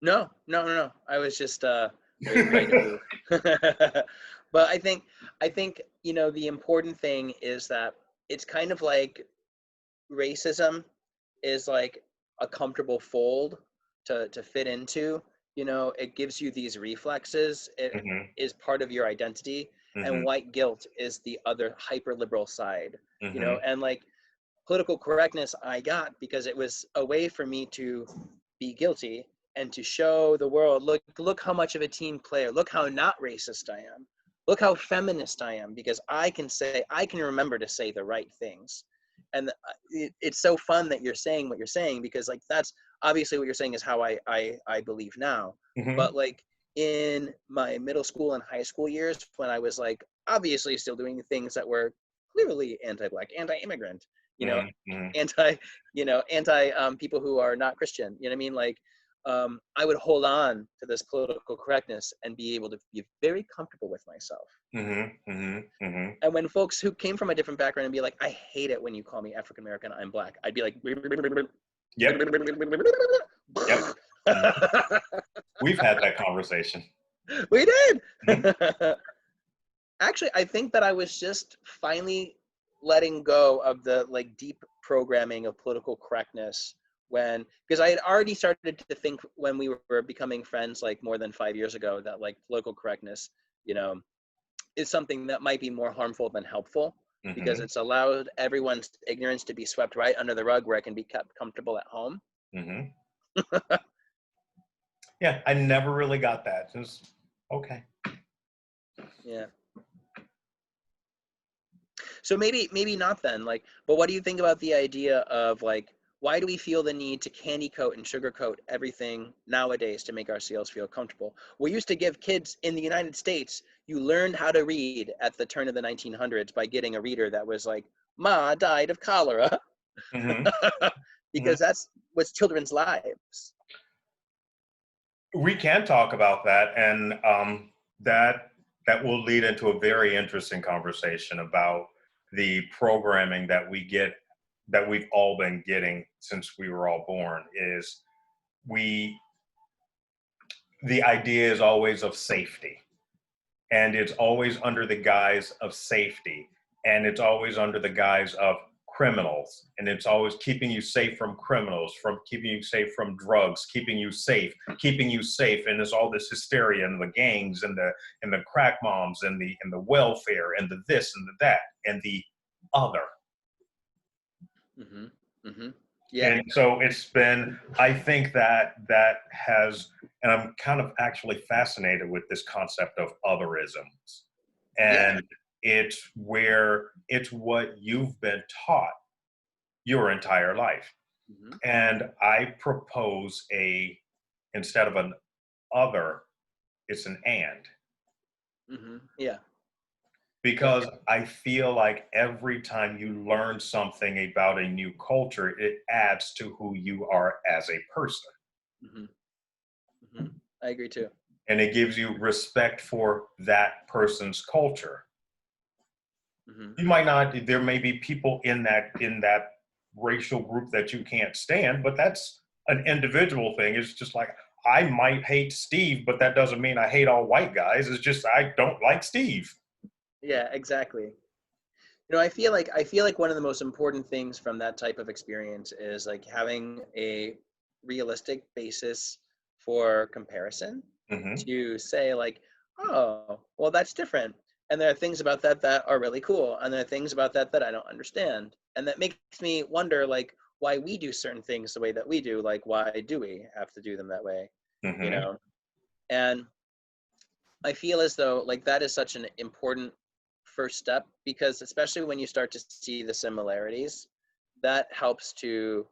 no, no, no, no. I was just very afraid of you. But I think, the important thing is that it's kind of like racism is like a comfortable fold to fit into. It gives you these reflexes. It Hmm. is part of your identity. And Hmm. white guilt is the other hyper liberal side. Hmm. And like political correctness I got because it was a way for me to be guilty and to show the world, look how much of a team player, look how not racist I am, look how feminist I am, because I can remember to say the right things. And it's so fun that you're saying what you're saying, because like that's obviously what you're saying is how I believe now. But like in my middle school and high school years, when I was like obviously still doing things that were clearly anti-Black, anti-immigrant, anti people who are not Christian, you know what I mean? Like I would hold on to this political correctness and be able to be very comfortable with myself. And when folks who came from a different background and be like, I hate it when you call me African American, I'm Black, I'd be like, yep. We've had that conversation. We did. Actually, I think that I was just finally letting go of the like deep programming of political correctness because I had already started to think when we were becoming friends like more than 5 years ago that like political correctness, is something that might be more harmful than helpful, because it's allowed everyone's ignorance to be swept right under the rug where it can be kept comfortable at home. Yeah, I never really got that. Just okay. Yeah. So maybe not then, like, but what do you think about the idea of like, why do we feel the need to candy coat and sugarcoat everything nowadays to make ourselves feel comfortable? We used to give kids in the United States, you learned how to read at the turn of the 1900s by getting a reader that was like, Ma died of cholera. Because that's what's children's lives. We can talk about that, and that will lead into a very interesting conversation about the programming that we've all been getting since we were all born. Is the idea is always of safety, and it's always under the guise of safety, and it's always under the guise of criminals, and it's always keeping you safe from criminals, from keeping you safe from drugs, keeping you safe, and there's all this hysteria and the gangs and the crack moms and the welfare and the this and the that and the other. Yeah. And so it's been, I think that has, and I'm kind of actually fascinated with this concept of otherisms. And it's what you've been taught your entire life. And I propose instead of an other, it's an and. Yeah. Because I feel like every time you learn something about a new culture, it adds to who you are as a person. I agree too. And it gives you respect for that person's culture. You might not, there may be people in that racial group that you can't stand, but that's an individual thing. It's just like, I might hate Steve, but that doesn't mean I hate all white guys. It's just, I don't like Steve. Yeah, exactly. I feel like one of the most important things from that type of experience is like having a realistic basis for comparison to say like, oh, well, that's different. And there are things about that are really cool. And there are things about that I don't understand. And that makes me wonder like why we do certain things the way that we do. Like, why do we have to do them that way? And I feel as though like that is such an important first step, because especially when you start to see the similarities, that helps to,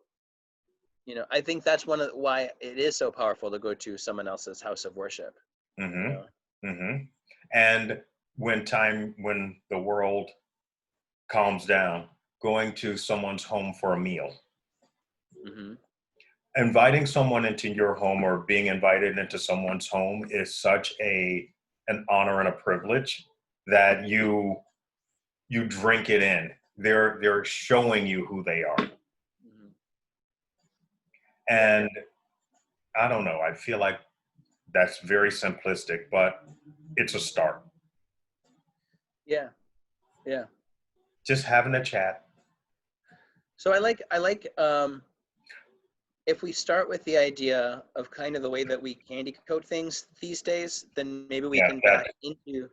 I think that's one of why it is so powerful to go to someone else's house of worship. And when the world calms down, going to someone's home for a meal, inviting someone into your home or being invited into someone's home is such an honor and a privilege that you drink it in. They're showing you who they are. And I don't know, I feel like that's very simplistic, but it's a start. Yeah. Just having a chat. So I like if we start with the idea of kind of the way that we candy coat things these days, then maybe we can back into,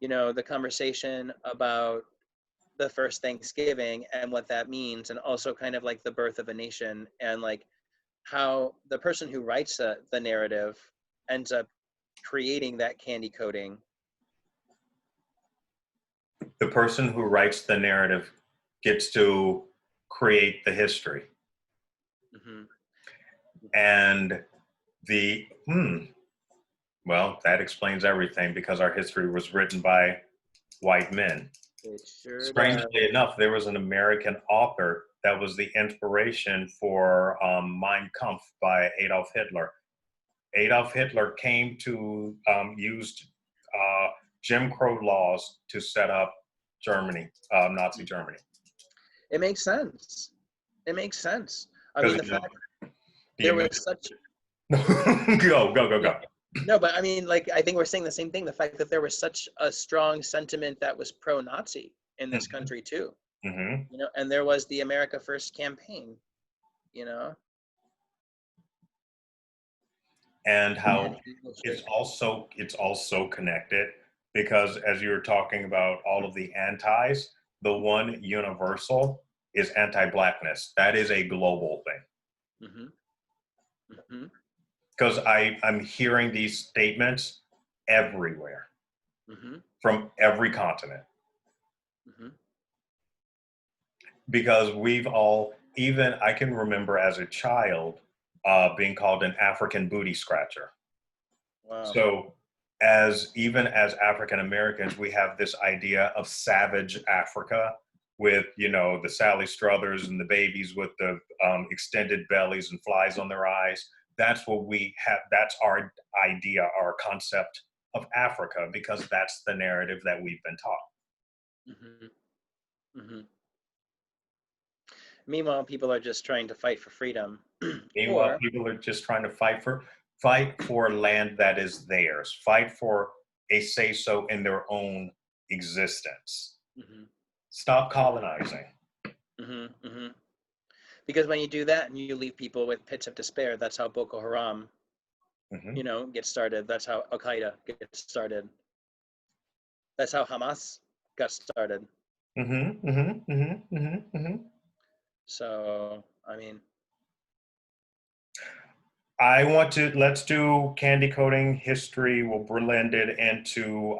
the conversation about the first Thanksgiving and what that means, and also kind of like the birth of a nation, and like how the person who writes the narrative ends up creating that candy coating. The person who writes the narrative gets to create the history. Mm-hmm. And well, that explains everything, because our history was written by white men. It sure Strangely does. enough, there was an American author that was the inspiration for Mein Kampf by Adolf Hitler. Adolf Hitler came to used Jim Crow laws to set up Germany, Nazi Germany. It makes sense. It makes sense. I mean, Because the fact there was such go. no, but I mean, like, I think we're saying the same thing. The fact that there was such a strong sentiment that was pro-Nazi in this Mm-hmm. country too, Mm-hmm. you know, and there was the America First campaign, you know, And how and it's also connected, because as you were talking about all of the antis, the one universal is anti-blackness. That is a global thing. Mm-hmm. Mm-hmm. Because I'm hearing these statements everywhere, Mm-hmm. from every continent. Mm-hmm. Because we've all, even I can remember as a child being called an African booty scratcher. Wow. So even as African Americans, we have this idea of savage Africa with, the Sally Struthers and the babies with the extended bellies and flies on their eyes. That's what we have. That's our idea, our concept of Africa, because that's the narrative that we've been taught. Mm-hmm. Mm-hmm. Meanwhile, people are just trying to fight for freedom. Meanwhile, people are just trying to fight for land that is theirs, fight for a say-so in their own existence. Mm-hmm. Stop colonizing. Mm-hmm. Mm-hmm. Because when you do that and you leave people with pits of despair, that's how Boko Haram, Mm-hmm. gets started. That's how Al Qaeda gets started. That's how Hamas got started. Mm-hmm. Mm-hmm. Mm-hmm. Mm-hmm. Mm-hmm. So, I mean, Let's do candy coating history. We'll blend it into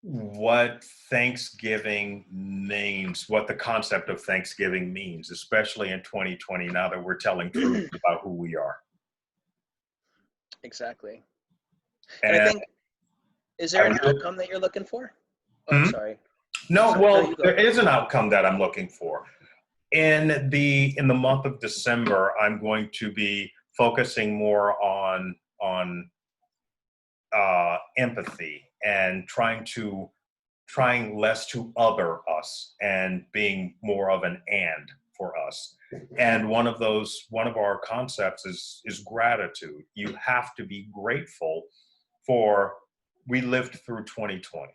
what Thanksgiving means, what the concept of Thanksgiving means, especially in 2020, now that we're telling truth about who we are. exactly. And I And think, is there an outcome that you're looking for? Oh, I'm sorry. No, Sorry. well, No, you go. there is an outcome that I'm looking for. In the month of December, I'm going to be focusing more on empathy and trying less to other us and being more of an and for us. And one of our concepts is gratitude. You have to be grateful for we lived through 2020.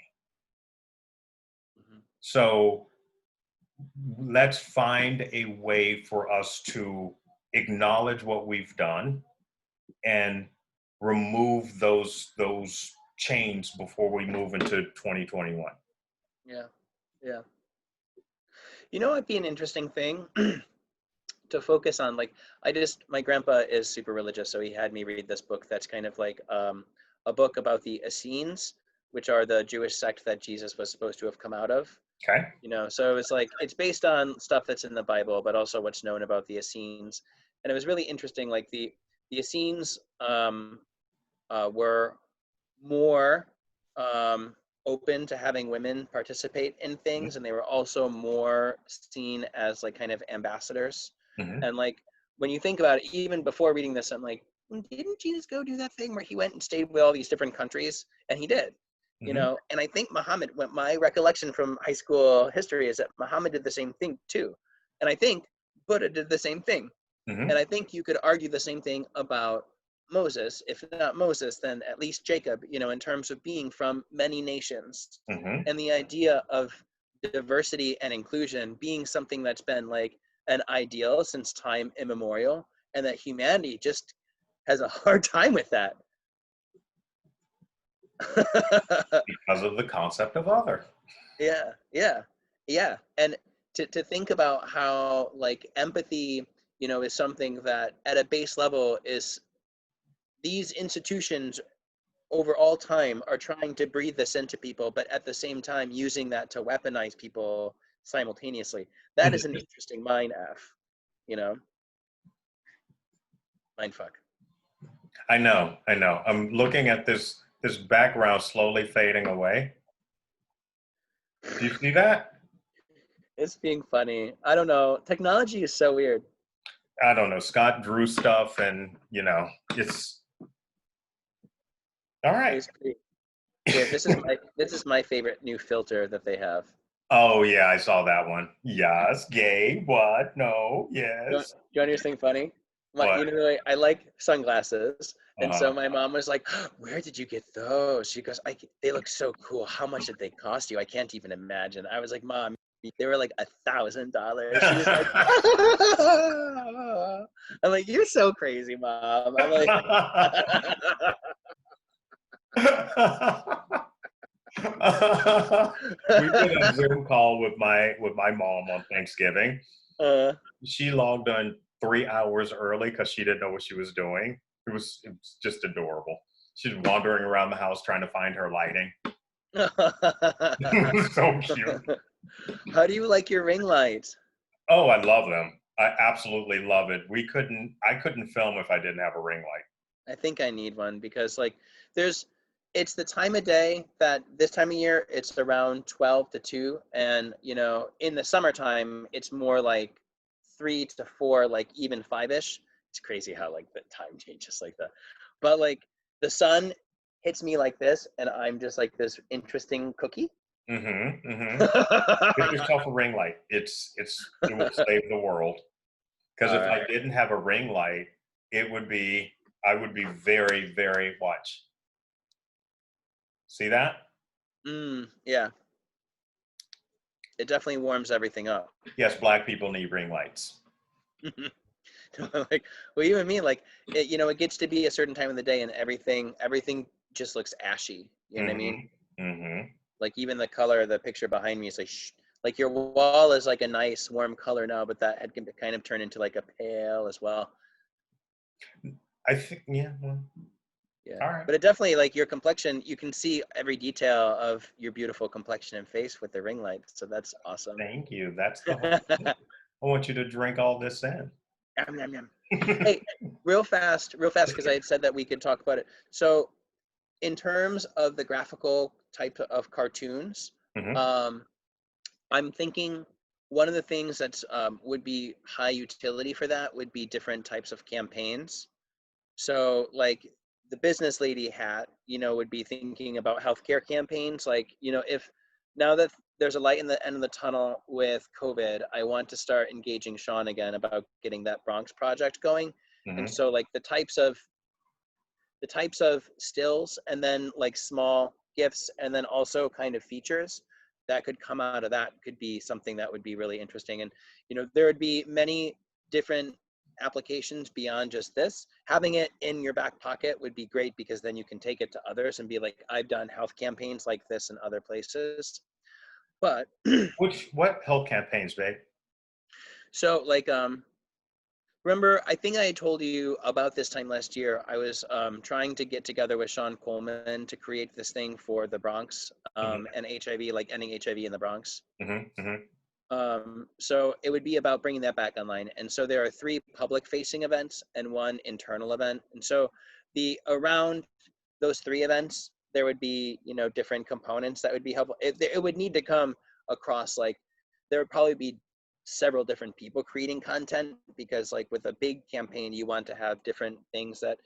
Mm-hmm. So let's find a way for us to acknowledge what we've done and remove those chains before we move into 2021. Yeah. Yeah. You know, it'd be an interesting thing to focus on. Like, my grandpa is super religious, so he had me read this book that's kind of like a book about the Essenes, which are the Jewish sect that Jesus was supposed to have come out of. Okay. So it's like, it's based on stuff that's in the Bible, but also what's known about the Essenes. And it was really interesting. Like the Essenes were more open to having women participate in things, and they were also more seen as like kind of ambassadors. Mm-hmm. And like, when you think about it, even before reading this, I'm like, didn't Jesus go do that thing where he went and stayed with all these different countries? And he did. Mm-hmm. And I think Muhammad, my recollection from high school history is that Muhammad did the same thing too. And I think Buddha did the same thing. Mm-hmm. And I think you could argue the same thing about Moses. If not Moses, then at least Jacob, in terms of being from many nations. Mm-hmm. And the idea of diversity and inclusion being something that's been like an ideal since time immemorial, and that humanity just has a hard time with that. Because of the concept of other. Yeah, yeah, yeah. And to think about how like empathy, is something that at a base level is these institutions over all time are trying to breathe this into people, but at the same time using that to weaponize people simultaneously. That is an interesting mind f, you know, mind fuck. I know, I know. I'm looking at this background slowly fading away. Do you see that? It's being funny. I don't know. Technology is so weird. I don't know. Scott drew stuff, and it's all right. It's great. Here, this is my favorite new filter that they have. Oh yeah, I saw that one. Yes, gay. What? No. Do you want Yes. to hear something funny? What? I like sunglasses, and so Uh, my mom was like, "Where did you get those?" She goes, "They look so cool. How much did they cost you? I can't even imagine." I was like, "Mom, they were like $1,000." She was like, "I'm like, you're so crazy, Mom." I'm like, we did a Zoom call with my mom on Thanksgiving. uh, She logged on 3 hours early because she didn't know what she was doing. It was just adorable. She's wandering around the house trying to find her lighting. It was so cute. How do you like your ring lights? Oh, I love them. I absolutely love it. I couldn't film if I didn't have a ring light. I think I need one because like there's it's the time of day that this time of year it's around 12 to 2, and in the summertime it's more like 3 to 4, like even 5ish. It's crazy how like the time changes like that. But like the sun hits me like this and I'm just like this interesting cookie. Mm-hmm. Mm-hmm. Get yourself a ring light. It will save the world. Because All if I right. didn't have a ring light, I would be very, very watch. See that? Yeah. It definitely warms everything up. Yes, black people need ring lights. Like, well, you and me, like, it gets to be a certain time of the day, and everything just looks ashy. You know what I mean? Mm-hmm. Mm-hmm. Like, even the color of the picture behind me is like, like your wall is like a nice warm color now, but that had kind of turned into like a pale as well. I think, yeah. Well, Yeah, all right. but it definitely like your complexion. You can see every detail of your beautiful complexion and face with the ring light. So that's awesome. Thank you. That's the whole thing. I want you to drink all this in. Yum, yum, yum. Hey, real fast, because I had said that we could talk about it. So in terms of the graphical type of cartoons, Mm-hmm. um, I'm thinking one of the things that's would be high utility for that would be different types of campaigns. So like the business lady hat, would be thinking about healthcare campaigns. Like, if now that there's a light in the end of the tunnel with COVID, I want to start engaging Sean again about getting that Bronx project going. And Mm-hmm. so like the types of stills and then like small gifts and then also kind of features that could come out of that could be something that would be really interesting. And there would be many different applications beyond just this. Having it in your back pocket would be great because then you can take it to others and be like, I've done health campaigns like this in other places. But What health campaigns, babe? so like remember, I think I told you about this time last year. I was trying to get together with Sean Coleman to create this thing for the Bronx, Mm-hmm. and HIV, like ending HIV in the Bronx. Mm-hmm. Mm-hmm. So it would be about bringing that back online. And so there are 3 public-facing events and 1 internal event. And so the around those 3 events, there would be different components that would be helpful. It would need to come across like there would probably be several different people creating content because like with a big campaign, you want to have different things that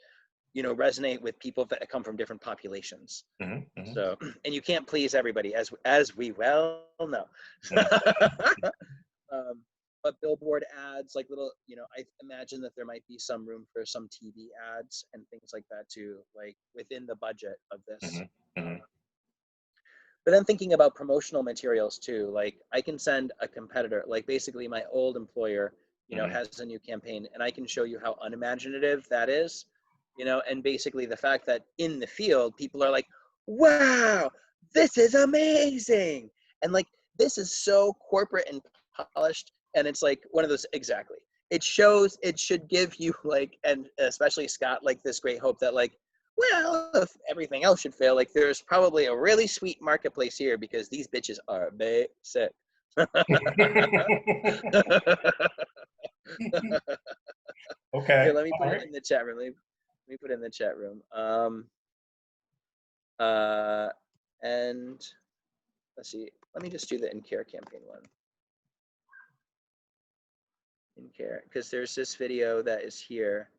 resonate with people that come from different populations. Mm-hmm. Mm-hmm. So, and you can't please everybody, as we well know. But billboard ads, like little, I imagine that there might be some room for some TV ads and things like that too, like within the budget of this. Mm-hmm. Mm-hmm. But then thinking about promotional materials too, like I can send a competitor, like basically my old employer, Mm-hmm. has a new campaign and I can show you how unimaginative that is, and basically the fact that in the field, people are like, wow, this is amazing. And like, this is so corporate and polished. And it's like one of those, exactly. It shows, it should give you like, and especially Scott, like this great hope that like, well, if everything else should fail, like there's probably a really sweet marketplace here because these bitches are basic. Okay. Here, let me put All it right. in the chat room. Let me put it in the chat room. And let's see. Let me just do the In Care campaign one. In Care, because there's this video that is here.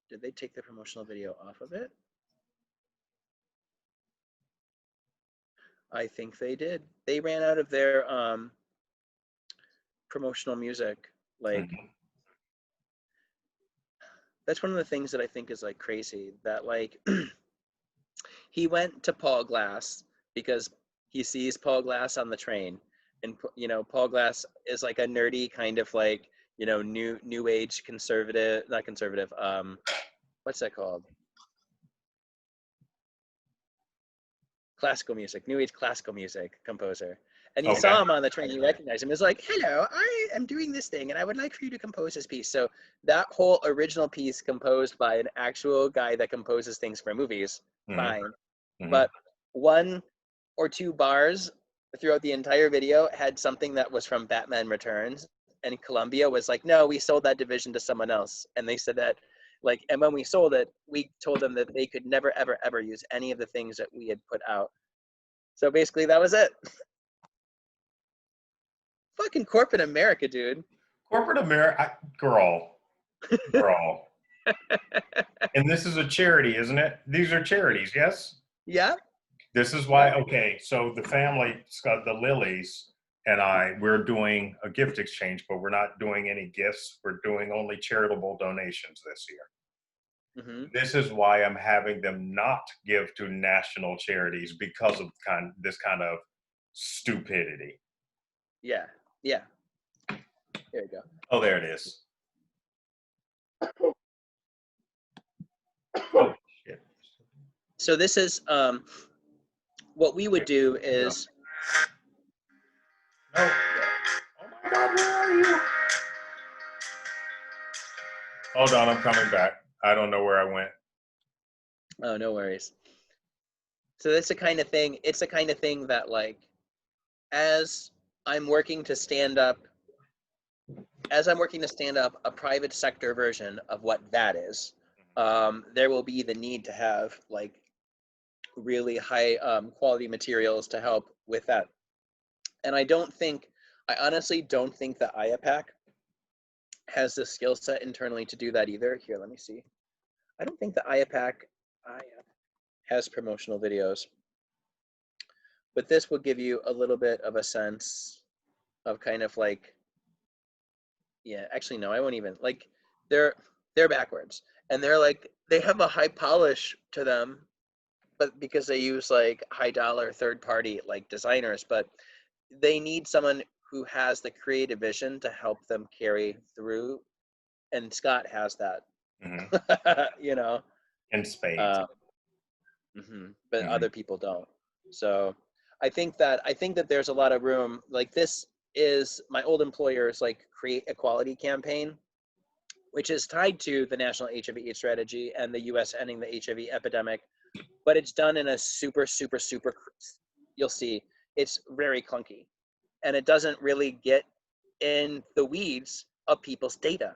Did they take the promotional video off of it? I think they did. They ran out of their promotional music. Like, that's one of the things that I think is like crazy, that like he went to Paul Glass because he sees Paul Glass on the train, and you know, Paul Glass is like a nerdy kind of like, you know, new age conservative, not conservative, what's that called? Classical music, new age classical music composer. And he saw him on the train, he recognized him. He was like, hello, I am doing this thing and I would like for you to compose this piece. So that whole original piece composed by an actual guy that composes things for movies, fine. But one or two bars throughout the entire video had something that was from Batman Returns, and Columbia was like, no, we sold that division to someone else. And they said that, like, and when we sold it, we told them that they could never, ever, ever use any of the things that we had put out. So basically, that was it. Fucking corporate America, dude. Corporate America, girl. And this is a charity, isn't it? These are charities, yes? Yeah. This is why, okay, so the family, Scott, the Lilies and we're doing a gift exchange, but we're not doing any gifts. We're doing only charitable donations this year. This is why I'm having them not give to national charities, because of this kind of stupidity. Yeah. Yeah. There you go. Oh, there it is. Oh, shit. So this is what we would do is. Oh. Oh my God, where are you? Hold on, I'm coming back. I don't know where I went. Oh, no worries. So that's the kind of thing, it's the kind of thing that like, as I'm working to stand up a private sector version of what that is, there will be the need to have like really high quality materials to help with that. And I honestly don't think that IAPAC has the skill set internally to do that either. Here, let me see. I don't think that IAPAC has promotional videos, but this will give you a little bit of a sense of kind of like, yeah, actually, no, I won't even, like, they're backwards, and they're like, they have a high polish to them, but because they use like high dollar third party like designers, but they need someone who has the creative vision to help them carry through, and Scott has that. You know, in spades. But other people don't. So I think that there's a lot of room. Like, this is my old employer's like Create Equality campaign, which is tied to the National HIV/AIDS strategy and the US ending the HIV epidemic, but it's done in a super, you'll see, it's very clunky, and it doesn't really get in the weeds of people's data.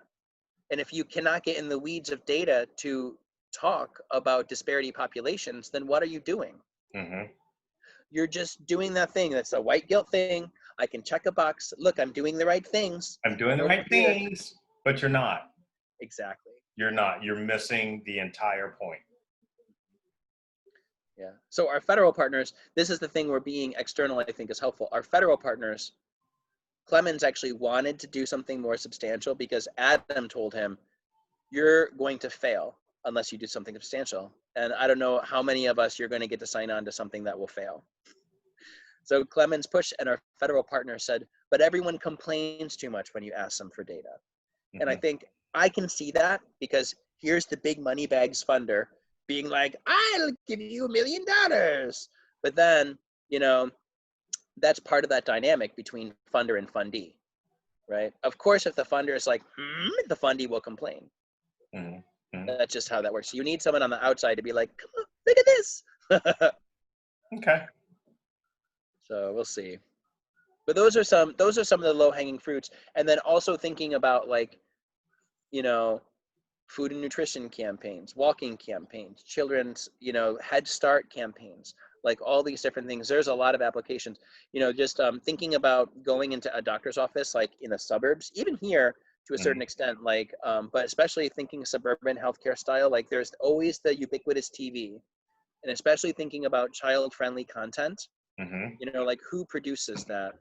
And if you cannot get in the weeds of data to talk about disparity populations, then what are you doing? You're just doing that thing. That's a white guilt thing. I can check a box. Look, I'm doing the right things. I'm doing the right things, but you're not. Exactly. You're not. You're missing the entire point. Yeah. So our federal partners, this is the thing where being external, I think, is helpful. Our federal partners, Clemens actually wanted to do something more substantial because Adam told him, you're going to fail unless you do something substantial. And I don't know how many of us you're going to get to sign on to something that will fail. So Clemens pushed, and our federal partner said, but everyone complains too much when you ask them for data. And I think I can see that, because here's the big money bags funder being like, I'll give you $1 million But then, you know, that's part of that dynamic between funder and fundee, right? Of course, if the funder is like, the fundee will complain. That's just how that works. So you need someone on the outside to be like, come on, look at this. Okay. So we'll see. But those are some of the low-hanging fruits. And then also thinking about, like, you know, food and nutrition campaigns, walking campaigns, children's, you know, Head Start campaigns, like all these different things. There's a lot of applications, you know, just thinking about going into a doctor's office, like in the suburbs, even here to a certain extent, like, but especially thinking suburban healthcare style, like there's always the ubiquitous TV, and especially thinking about child-friendly content, you know, like who produces that?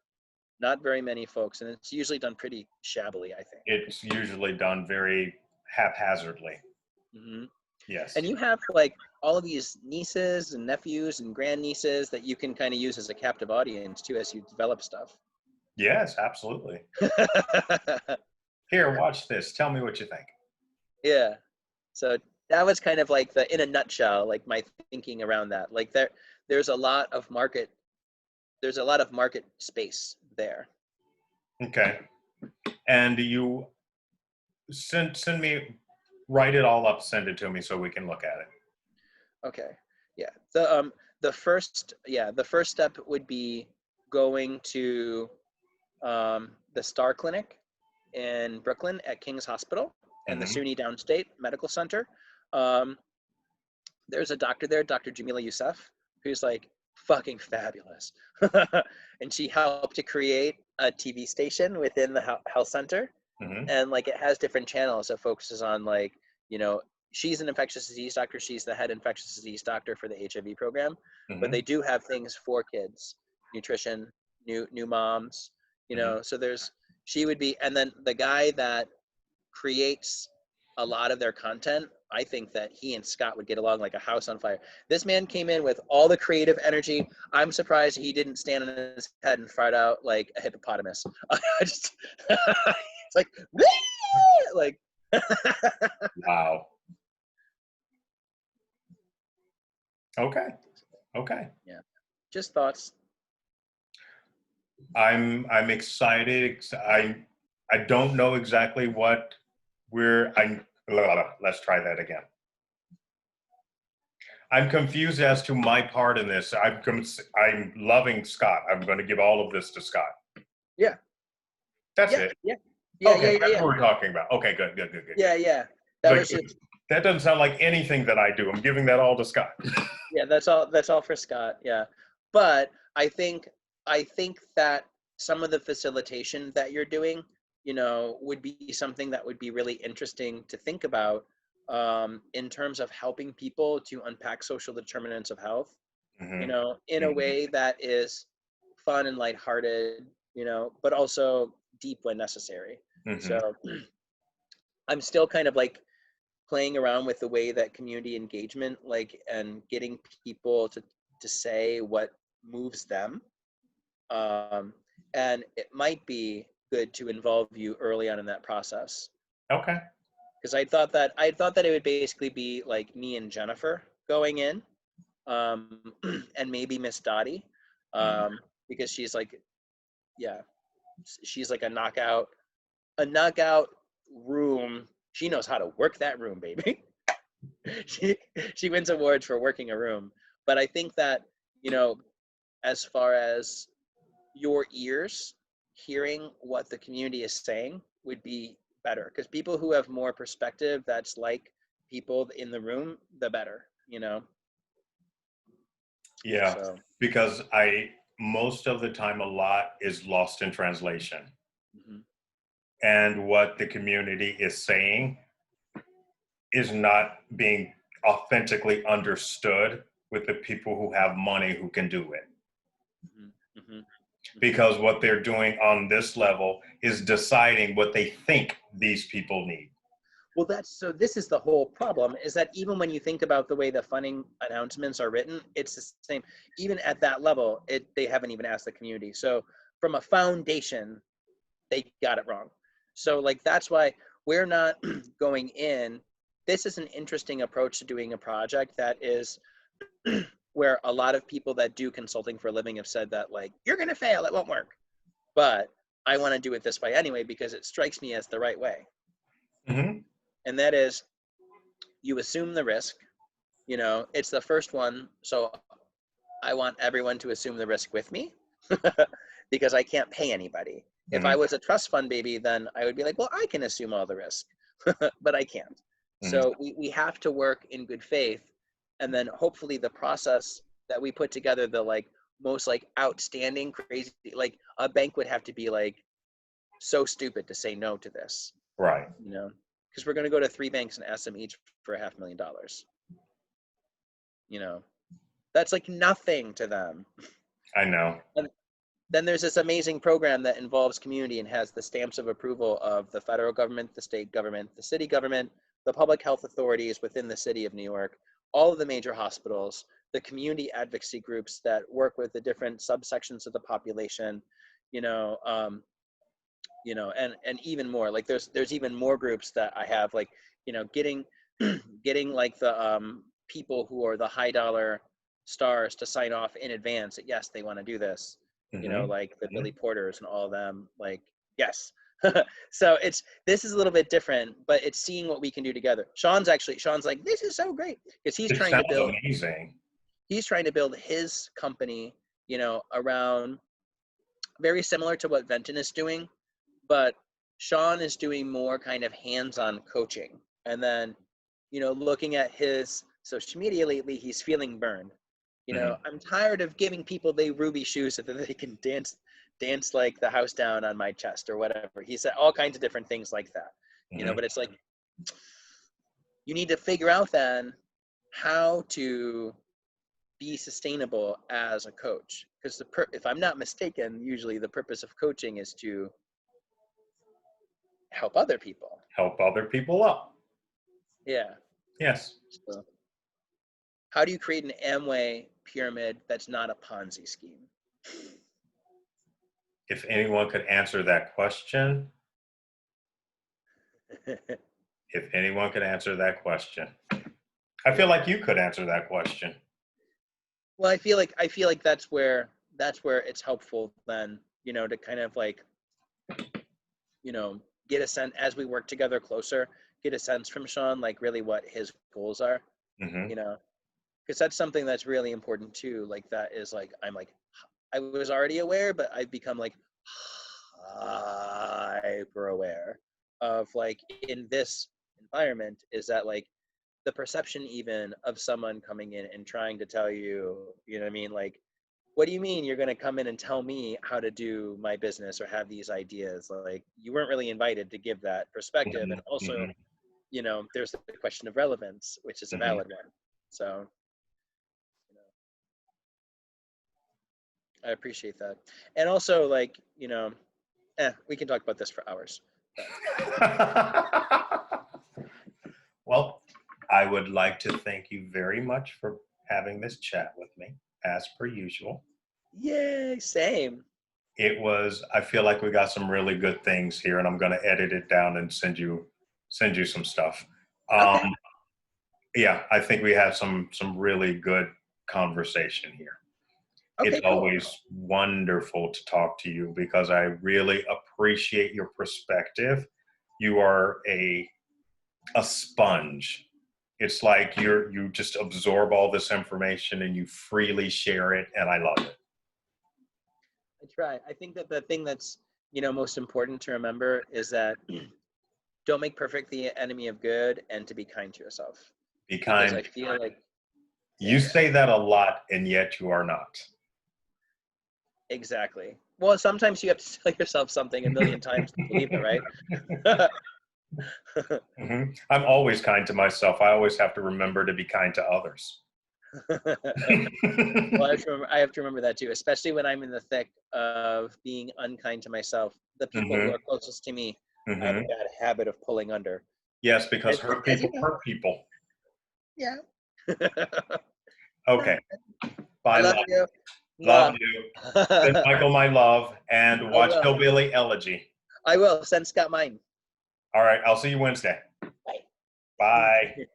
Not very many folks, and it's usually done pretty shabbily, I think. It's usually done very haphazardly. Yes. And you have like all of these nieces and nephews and grandnieces that you can kind of use as a captive audience too as you develop stuff. Yes, absolutely. Here, watch this. Tell me what you think. Yeah. So that was kind of like in a nutshell, like my thinking around that. Like there's a lot of market space there. Okay. And you send me, write it all up, send it to me so we can look at it. Okay. Yeah. The first step would be going to the Star Clinic in Brooklyn at King's Hospital and the SUNY Downstate Medical Center. There's a doctor there, Dr. Jamila Youssef, who's like fucking fabulous. And she helped to create a TV station within the health center. And like it has different channels that focuses on, like, you know, she's an infectious disease doctor. She's the head infectious disease doctor for the HIV program. But they do have things for kids, nutrition, new moms, you know. So she would be, and then the guy that creates a lot of their content, I think that he and Scott would get along like a house on fire. This man came in with all the creative energy. I'm surprised he didn't stand on his head and fart out like a hippopotamus. It's like, like. Wow. Okay. Yeah. Just thoughts. I'm excited. I don't know exactly what let's try that again. I'm confused as to my part in this. I'm loving Scott. I'm going to give all of this to Scott. Yeah. That's it. Yeah. Okay, that's what we're talking about. Okay, good. Yeah. That doesn't sound like anything that I do. I'm giving that all to Scott. Yeah, that's all for Scott. Yeah. But I think that some of the facilitation that you're doing, you know, would be something that would be really interesting to think about in terms of helping people to unpack social determinants of health, you know, in a way that is fun and lighthearted, you know, but also deep when necessary. So I'm still kind of like playing around with the way that community engagement, like, and getting people to say what moves them. And it might be good to involve you early on in that process. Okay. Because I thought that it would basically be like me and Jennifer going in, and maybe Miss Dottie, because she's like, yeah, she's like a knockout room. She knows how to work that room, baby. she wins awards for working a room. But I think that, you know, as far as your ears hearing what the community is saying would be better, because people who have more perspective that's like people in the room, the better, you know. Yeah, so. Because most of the time a lot is lost in translation. And what the community is saying is not being authentically understood with the people who have money who can do it. Because what they're doing on this level is deciding what they think these people need. Well, this is the whole problem, is that even when you think about the way the funding announcements are written, it's the same. Even at that level, they haven't even asked the community. So from a foundation, they got it wrong. So like, that's why we're not going in. This is an interesting approach to doing a project that is where a lot of people that do consulting for a living have said that, like, you're going to fail, it won't work. But I want to do it this way anyway, because it strikes me as the right way. Mm-hmm. And that is, you assume the risk, you know, it's the first one. So I want everyone to assume the risk with me because I can't pay anybody. If I was a trust fund baby, then I would be like, well, I can assume all the risk, but I can't. So we have to work in good faith. And then hopefully the process that we put together, the like most like outstanding, crazy, like a bank would have to be like so stupid to say no to this. Right. You know, because we're going to go to 3 banks and ask them each for $500,000. You know, that's like nothing to them. I know. And then there's this amazing program that involves community and has the stamps of approval of the federal government, the state government, the city government, the public health authorities within the city of New York, all of the major hospitals, the community advocacy groups that work with the different subsections of the population, you know, and even more. Like there's even more groups that I have, like, you know, getting like the people who are the high dollar stars to sign off in advance that yes, they want to do this. You know, like the Billy Porters and all of them, like, yes. So this is a little bit different, but it's seeing what we can do together. Sean's like, this is so great, because he's trying to build amazing. He's trying to build his company, you know, around very similar to what Venton is doing, but Sean is doing more kind of hands-on coaching. And then, you know, looking at his social media lately, he's feeling burned. You know, I'm tired of giving people the ruby shoes so that they can dance like the house down on my chest or whatever. He said all kinds of different things like that, you know, but it's like, you need to figure out then how to be sustainable as a coach. Because if I'm not mistaken, usually the purpose of coaching is to help other people. Help other people up. Yeah. Yes. So, how do you create an Amway pyramid that's not a Ponzi scheme? If anyone could answer that question, I feel like you could answer that question. Well, I feel like that's where it's helpful then, you know, to kind of like, you know, get a sense as we work together closer, get a sense from Sean, like really what his goals are, you know, because that's something that's really important too. Like that is like, I was already aware, but I've become like hyper aware of, like, in this environment is that like the perception even of someone coming in and trying to tell you, you know what I mean? Like, what do you mean you're going to come in and tell me how to do my business or have these ideas? Like, you weren't really invited to give that perspective. And also, you know, there's the question of relevance, which is a valid one. So, you know, I appreciate that. And also, like, you know, we can talk about this for hours. Well, I would like to thank you very much for having this chat with me, as per usual. Yay, same. I feel like we got some really good things here, and I'm going to edit it down and send you some stuff. Okay. Yeah, I think we had some really good conversation here. Okay, It's always wonderful to talk to you because I really appreciate your perspective. You are a sponge. It's like you just absorb all this information and you freely share it, and I love it. I try. I think that the thing that's, you know, most important to remember is that don't make perfect the enemy of good, and to be kind to yourself. Be kind. Because I feel like you say that a lot, and yet you are not. Exactly. Well, sometimes you have to tell yourself something a million times to believe it, right? I'm always kind to myself. I always have to remember to be kind to others. Well, I have to remember that too, especially when I'm in the thick of being unkind to myself. The people who are closest to me, I have a bad habit of pulling under. Yes, because hurt people hurt people. Yeah. Okay. Bye. I love you. Love you. Send Michael my love, and watch Hillbilly Elegy. I will. Send Scott mine. All right. I'll see you Wednesday. Bye. Bye.